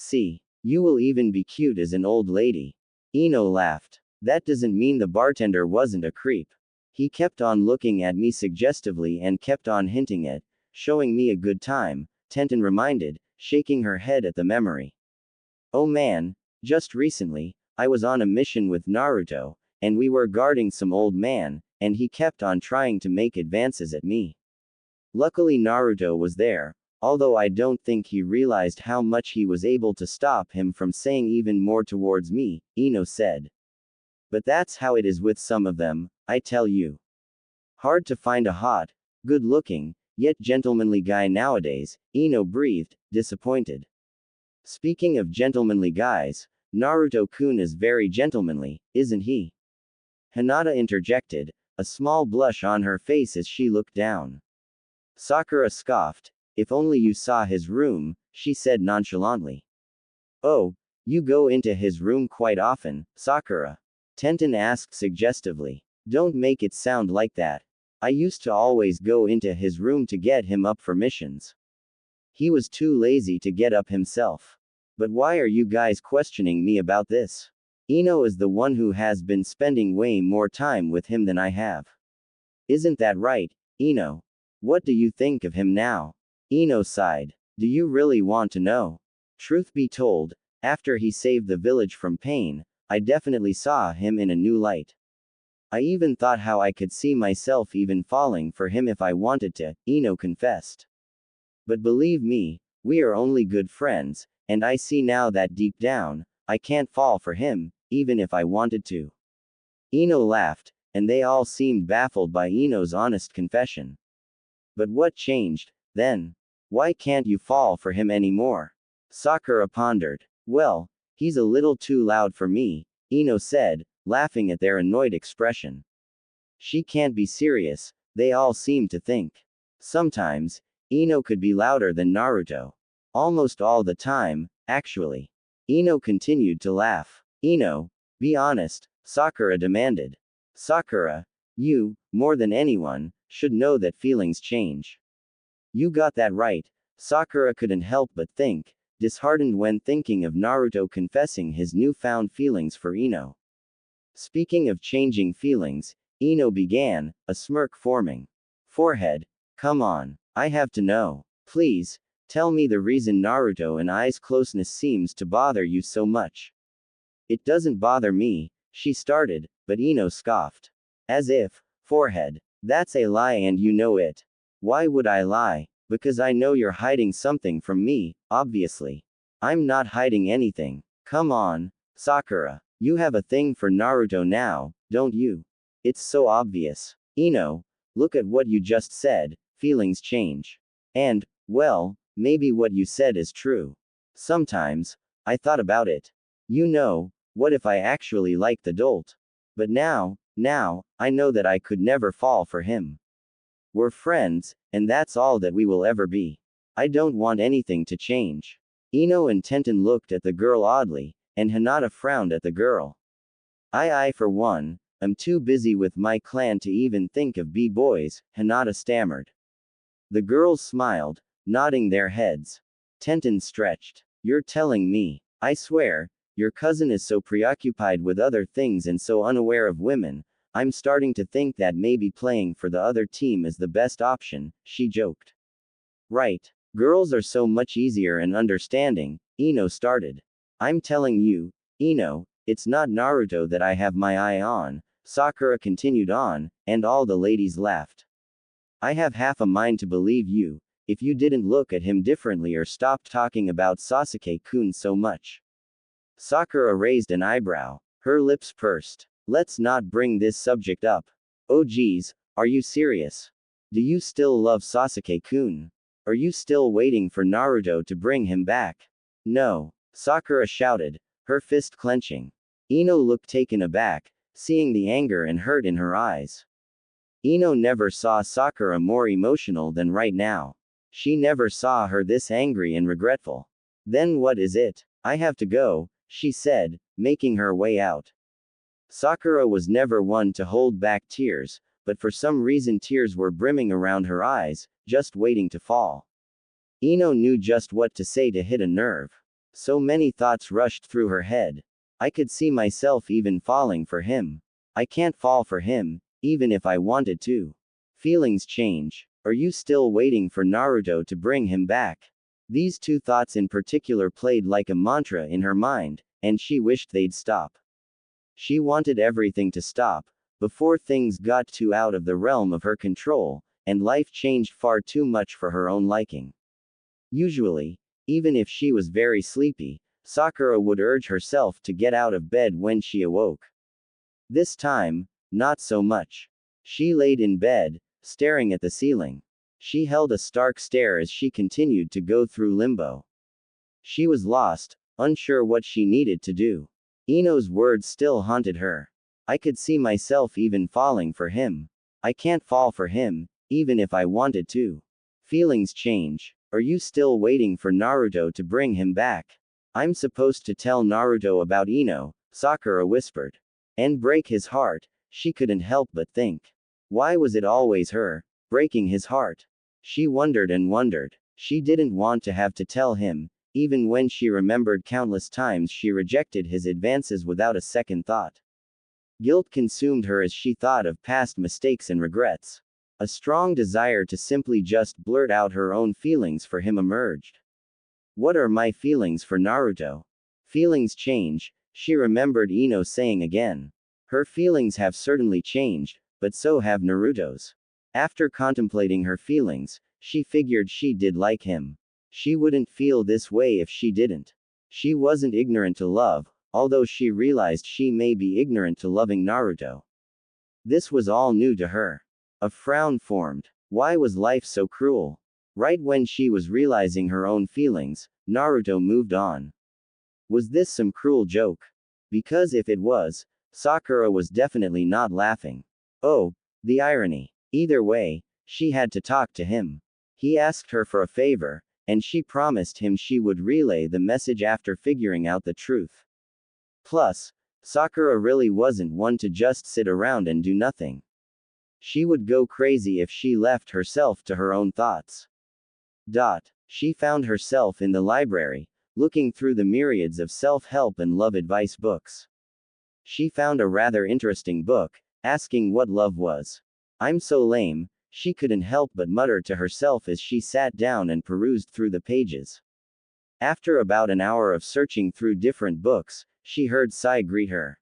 A: See, you will even be cute as an old lady. Ino laughed. That doesn't mean the bartender wasn't a creep. He kept on looking at me suggestively and kept on hinting at, showing me a good time, Tenten reminded, shaking her head at the memory. Oh man, just recently, I was on a mission with Naruto, and we were guarding some old man, and he kept on trying to make advances at me. Luckily Naruto was there, although I don't think he realized how much he was able to stop him from saying even more towards me, Ino said. But that's how it is with some of them, I tell you. Hard to find a hot, good-looking, yet gentlemanly guy nowadays, Ino breathed, disappointed. Speaking of gentlemanly guys, Naruto-kun is very gentlemanly, isn't he? Hinata interjected, a small blush on her face as she looked down. Sakura scoffed. If only you saw his room, she said nonchalantly. Oh, you go into his room quite often, Sakura? Tenten asked suggestively. Don't make it sound like that. I used to always go into his room to get him up for missions. He was too lazy to get up himself. But why are you guys questioning me about this? Ino is the one who has been spending way more time with him than I have. Isn't that right, Ino? What do you think of him now? Ino sighed. Do you really want to know? Truth be told, after he saved the village from pain, I definitely saw him in a new light. I even thought how I could see myself even falling for him if I wanted to, Ino confessed. But believe me, we are only good friends, and I see now that deep down, I can't fall for him, even if I wanted to. Ino laughed, and they all seemed baffled by Ino's honest confession. But what changed, then? Why can't you fall for him anymore? Sakura pondered. Well, he's a little too loud for me, Ino said, laughing at their annoyed expression. She can't be serious, they all seem to think. Sometimes, Ino could be louder than Naruto. Almost all the time, actually. Ino continued to laugh. Ino, be honest, Sakura demanded. Sakura, you, more than anyone, should know that feelings change. You got that right, Sakura couldn't help but think, disheartened when thinking of Naruto confessing his newfound feelings for Ino. Speaking of changing feelings, Ino began, a smirk forming. Forehead, come on, I have to know. Please, tell me the reason Naruto and I's closeness seems to bother you so much. It doesn't bother me, she started, but Ino scoffed. As if, forehead, that's a lie and you know it. Why would I lie? Because I know you're hiding something from me, obviously. I'm not hiding anything. Come on, Sakura. You have a thing for Naruto now, don't you? It's so obvious. Ino, look at what you just said, feelings change. And, well, maybe what you said is true. Sometimes, I thought about it. You know, what if I actually liked the dolt? But now, I know that I could never fall for him. We're friends, and that's all that we will ever be. I don't want anything to change. Ino and Tenten looked at the girl oddly, and Hinata frowned at the girl. I for one, am too busy with my clan to even think of B-boys, Hinata stammered. The girls smiled, nodding their heads. Tenten stretched. You're telling me, I swear, your cousin is so preoccupied with other things and so unaware of women, I'm starting to think that maybe playing for the other team is the best option, she joked. Right. Girls are so much easier and understanding, Ino started. I'm telling you, Ino, it's not Naruto that I have my eye on, Sakura continued on, and all the ladies laughed. I have half a mind to believe you, if you didn't look at him differently or stopped talking about Sasuke-kun so much. Sakura raised an eyebrow. Her lips pursed. Let's not bring this subject up. Oh geez, are you serious? Do you still love Sasuke-kun? Are you still waiting for Naruto to bring him back? No, Sakura shouted, her fist clenching. Ino looked taken aback, seeing the anger and hurt in her eyes. Ino never saw Sakura more emotional than right now. She never saw her this angry and regretful. Then what is it? I have to go, she said, making her way out. Sakura was never one to hold back tears, but for some reason tears were brimming around her eyes, just waiting to fall. Ino knew just what to say to hit a nerve. So many thoughts rushed through her head. I could see myself even falling for him. I can't fall for him, even if I wanted to. Feelings change. Are you still waiting for Naruto to bring him back? These two thoughts in particular played like a mantra in her mind, and she wished they'd stop. She wanted everything to stop, before things got too out of the realm of her control, and life changed far too much for her own liking. Usually, even if she was very sleepy, Sakura would urge herself to get out of bed when she awoke. This time, not so much. She laid in bed, staring at the ceiling. She held a stark stare as she continued to go through limbo. She was lost, unsure what she needed to do. Ino's words still haunted her. I could see myself even falling for him. I can't fall for him, even if I wanted to. Feelings change. Are you still waiting for Naruto to bring him back? I'm supposed to tell Naruto about Ino, Sakura whispered. And break his heart. She couldn't help but think. Why was it always her, breaking his heart? She wondered and wondered. She didn't want to have to tell him, even when she remembered countless times she rejected his advances without a second thought. Guilt consumed her as she thought of past mistakes and regrets. A strong desire to simply just blurt out her own feelings for him emerged. What are my feelings for Naruto? Feelings change, she remembered Ino saying again. Her feelings have certainly changed, but so have Naruto's. After contemplating her feelings, she figured she did like him. She wouldn't feel this way if she didn't. She wasn't ignorant to love, although she realized she may be ignorant to loving Naruto. This was all new to her. A frown formed. Why was life so cruel? Right when she was realizing her own feelings, Naruto moved on. Was this some cruel joke? Because if it was, Sakura was definitely not laughing. Oh, the irony. Either way, she had to talk to him. He asked her for a favor, and she promised him she would relay the message after figuring out the truth. Plus, Sakura really wasn't one to just sit around and do nothing. She would go crazy if she left herself to her own thoughts. She found herself in the library, looking through the myriads of self-help and love advice books. She found a rather interesting book, asking what love was. I'm so lame, she couldn't help but mutter to herself as she sat down and perused through the pages. After about an hour of searching through different books, she heard Sai greet her.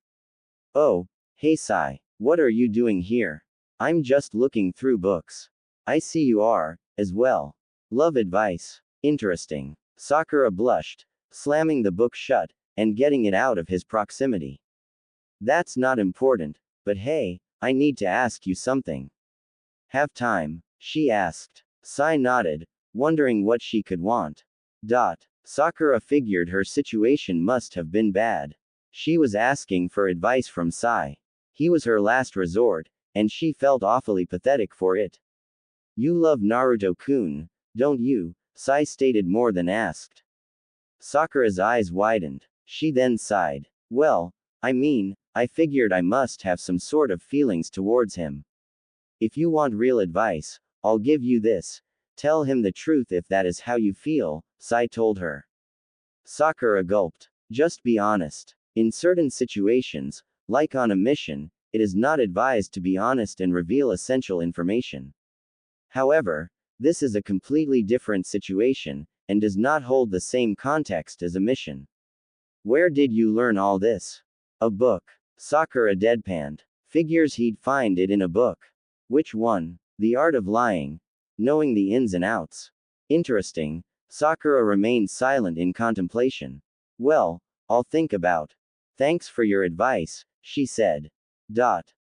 A: Oh, hey Sai, what are you doing here? I'm just looking through books. I see you are, as well. Love advice. Interesting. Sakura blushed, slamming the book shut, and getting it out of his proximity. That's not important, but hey, I need to ask you something. Have time? She asked. Sai nodded, wondering what she could want. Sakura figured her situation must have been bad. She was asking for advice from Sai. He was her last resort, and she felt awfully pathetic for it. You love Naruto-kun, don't you? Sai stated more than asked. Sakura's eyes widened. She then sighed. Well, I figured I must have some sort of feelings towards him. If you want real advice, I'll give you this. Tell him the truth if that is how you feel, Sai told her. Sakura gulped. Just be honest. In certain situations, like on a mission, it is not advised to be honest and reveal essential information. However, this is a completely different situation, and does not hold the same context as a mission. Where did you learn all this? A book. Sakura deadpanned. Figures he'd find it in a book. Which one? The Art of Lying. Knowing the ins and outs. Interesting. Sakura remained silent in contemplation. Well, I'll think about. Thanks for your advice, she said.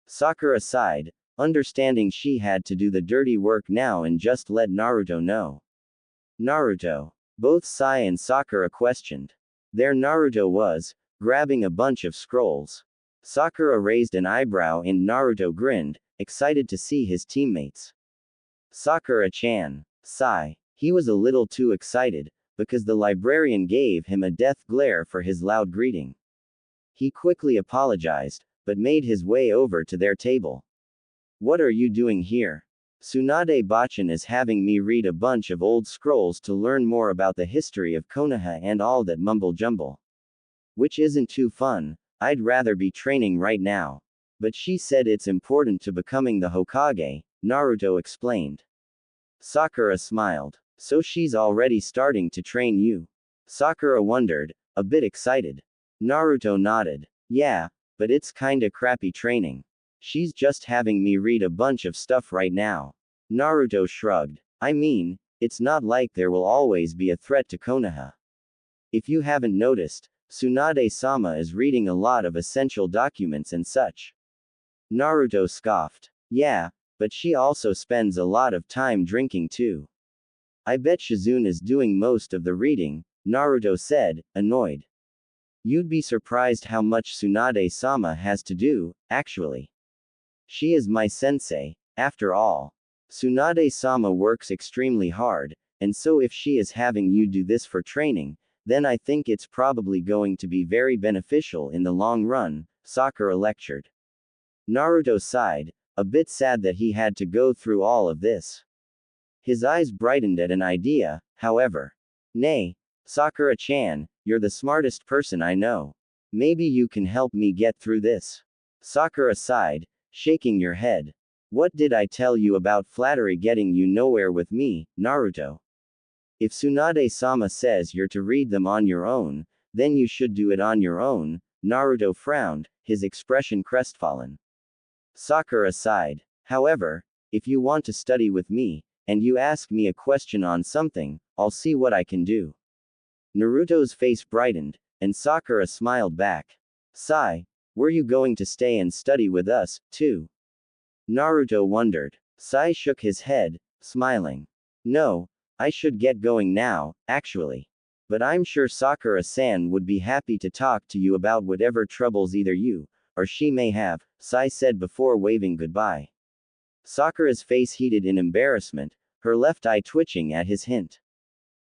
A: Sakura sighed, understanding she had to do the dirty work now and just let Naruto know. Naruto. Both Sai and Sakura questioned. There Naruto was, grabbing a bunch of scrolls. Sakura raised an eyebrow and Naruto grinned, excited to see his teammates. Sakura-chan. Sai. He was a little too excited, because the librarian gave him a death glare for his loud greeting. He quickly apologized, but made his way over to their table. What are you doing here? Tsunade-bachan is having me read a bunch of old scrolls to learn more about the history of Konoha and all that mumble-jumble. Which isn't too fun, I'd rather be training right now. But she said it's important to becoming the Hokage, Naruto explained. Sakura smiled. So she's already starting to train you? Sakura wondered, a bit excited. Naruto nodded. Yeah, but it's kinda crappy training. She's just having me read a bunch of stuff right now. Naruto shrugged. I mean, it's not like there will always be a threat to Konoha. If you haven't noticed, Tsunade-sama is reading a lot of essential documents and such. Naruto scoffed. Yeah, but she also spends a lot of time drinking too. I bet Shizune is doing most of the reading, Naruto said, annoyed. You'd be surprised how much Tsunade-sama has to do, actually. She is my sensei, after all. Tsunade-sama works extremely hard, and so if she is having you do this for training, then I think it's probably going to be very beneficial in the long run, Sakura lectured. Naruto sighed, a bit sad that he had to go through all of this. His eyes brightened at an idea, however. Nay, Sakura-chan, you're the smartest person I know. Maybe you can help me get through this. Sakura sighed, shaking your head. What did I tell you about flattery getting you nowhere with me, Naruto? If Tsunade-sama says you're to read them on your own, then you should do it on your own, Naruto frowned, his expression crestfallen. Sakura sighed. However, if you want to study with me, and you ask me a question on something, I'll see what I can do. Naruto's face brightened, and Sakura smiled back. Sigh, were you going to stay and study with us, too? Naruto wondered. Sai shook his head, smiling. No, I should get going now, actually. But I'm sure Sakura-san would be happy to talk to you about whatever troubles either you, or she may have, Sai said before waving goodbye. Sakura's face heated in embarrassment, her left eye twitching at his hint.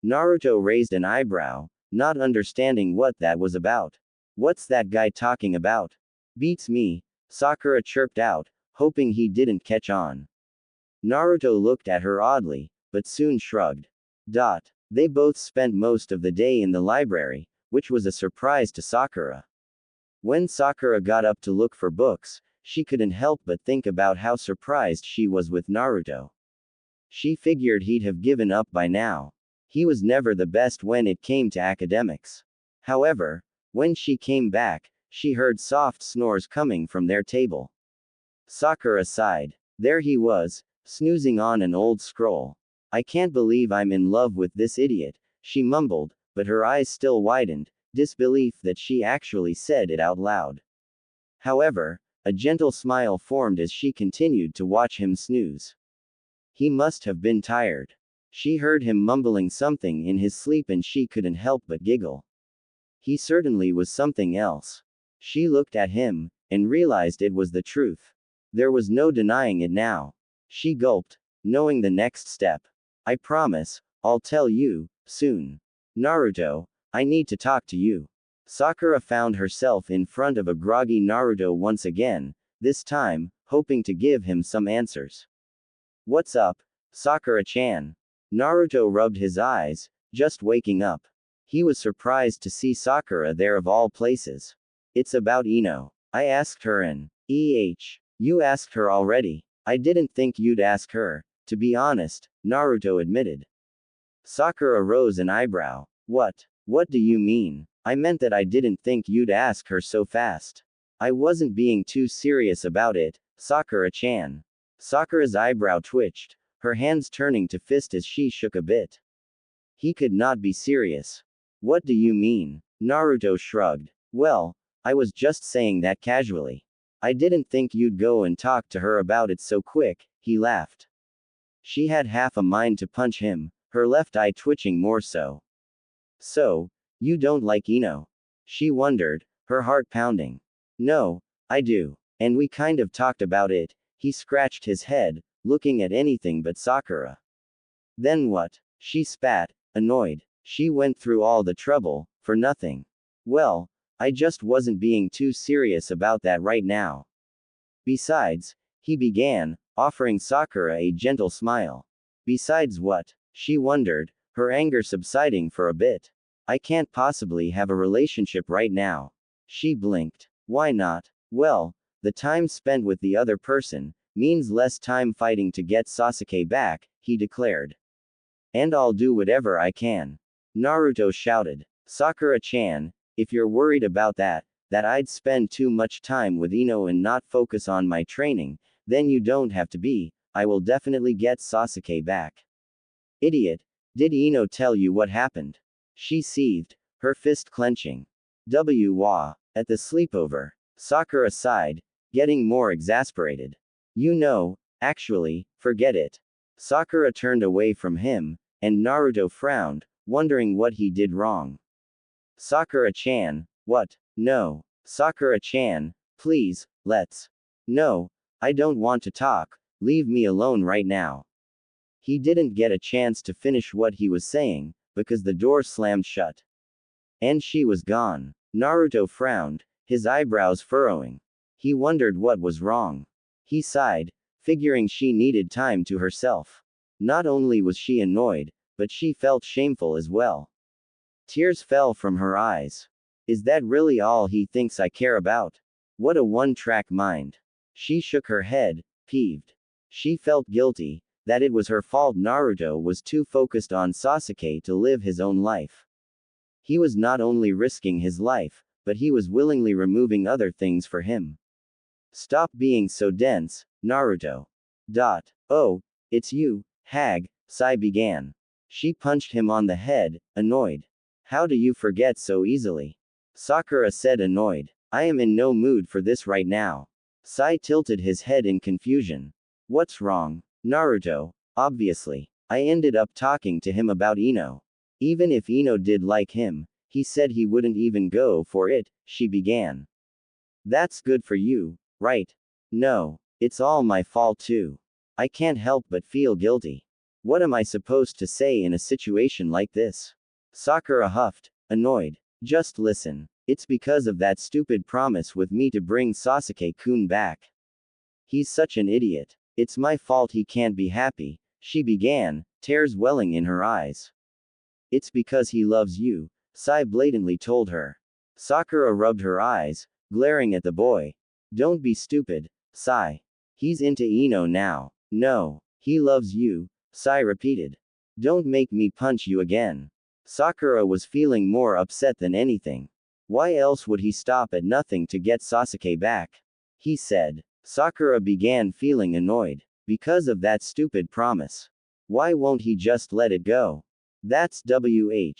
A: Naruto raised an eyebrow, not understanding what that was about. What's that guy talking about? Beats me, Sakura chirped out, hoping he didn't catch on. Naruto looked at her oddly, but soon shrugged. They both spent most of the day in the library, which was a surprise to Sakura. When Sakura got up to look for books, she couldn't help but think about how surprised she was with Naruto. She figured he'd have given up by now. He was never the best when it came to academics. However, when she came back, she heard soft snores coming from their table. Sakura sighed. There he was, snoozing on an old scroll. I can't believe I'm in love with this idiot, she mumbled, but her eyes still widened, disbelief that she actually said it out loud. However, a gentle smile formed as she continued to watch him snooze. He must have been tired. She heard him mumbling something in his sleep and she couldn't help but giggle. He certainly was something else. She looked at him, and realized it was the truth. There was no denying it now. She gulped, knowing the next step. I promise, I'll tell you, soon. Naruto, I need to talk to you. Sakura found herself in front of a groggy Naruto once again, this time, hoping to give him some answers. What's up, Sakura-chan? Naruto rubbed his eyes, just waking up. He was surprised to see Sakura there of all places. It's about Ino. I asked her and, You asked her already. I didn't think you'd ask her, to be honest, Naruto admitted. Sakura rose an eyebrow. What do you mean? I meant that I didn't think you'd ask her so fast. I wasn't being too serious about it, Sakura-chan. Sakura's eyebrow twitched, her hands turning to fist as she shook a bit. He could not be serious. What do you mean? Naruto shrugged. Well, I was just saying that casually. I didn't think you'd go and talk to her about it so quick, he laughed. She had half a mind to punch him, her left eye twitching more so. So, you don't like Ino? She wondered, her heart pounding. No, I do. And we kind of talked about it, he scratched his head, looking at anything but Sakura. Then what? She spat, annoyed. She went through all the trouble, for nothing. Well, I just wasn't being too serious about that right now. Besides, he began, offering Sakura a gentle smile. Besides what? She wondered, her anger subsiding for a bit. I can't possibly have a relationship right now. She blinked. Why not? Well, the time spent with the other person means less time fighting to get Sasuke back, he declared. And I'll do whatever I can. Naruto shouted. Sakura-chan, if you're worried about that I'd spend too much time with Ino and not focus on my training, then you don't have to be. I will definitely get Sasuke back. Idiot. Did Ino tell you what happened? She seethed, her fist clenching. Wah. At the sleepover. Sakura sighed, getting more exasperated. You know, actually, forget it. Sakura turned away from him, and Naruto frowned, wondering what he did wrong. Sakura-chan, what? No. Sakura-chan, please, let's. No, I don't want to talk, leave me alone right now. He didn't get a chance to finish what he was saying, because the door slammed shut. And she was gone. Naruto frowned, his eyebrows furrowing. He wondered what was wrong. He sighed, figuring she needed time to herself. Not only was she annoyed, but she felt shameful as well. Tears fell from her eyes. Is that really all he thinks I care about? What a one-track mind. She shook her head, peeved. She felt guilty, that it was her fault Naruto was too focused on Sasuke to live his own life. He was not only risking his life, but he was willingly removing other things for him. Stop being so dense, Naruto. Oh, it's you, hag, Sai began. She punched him on the head, annoyed. How do you forget so easily? Sakura said annoyed. I am in no mood for this right now. Sai tilted his head in confusion. What's wrong? Naruto, obviously. I ended up talking to him about Ino. Even if Ino did like him, he said he wouldn't even go for it, she began. That's good for you, right? No, it's all my fault too. I can't help but feel guilty. What am I supposed to say in a situation like this? Sakura huffed, annoyed. Just listen. It's because of that stupid promise with me to bring Sasuke-kun back. He's such an idiot. It's my fault he can't be happy, she began, tears welling in her eyes. It's because he loves you, Sai blatantly told her. Sakura rubbed her eyes, glaring at the boy. Don't be stupid, Sai. He's into Ino now. No, he loves you, Sai repeated. Don't make me punch you again. Sakura was feeling more upset than anything. Why else would he stop at nothing to get Sasuke back? He said. Sakura began feeling annoyed. Because of that stupid promise. Why won't he just let it go? That's WH.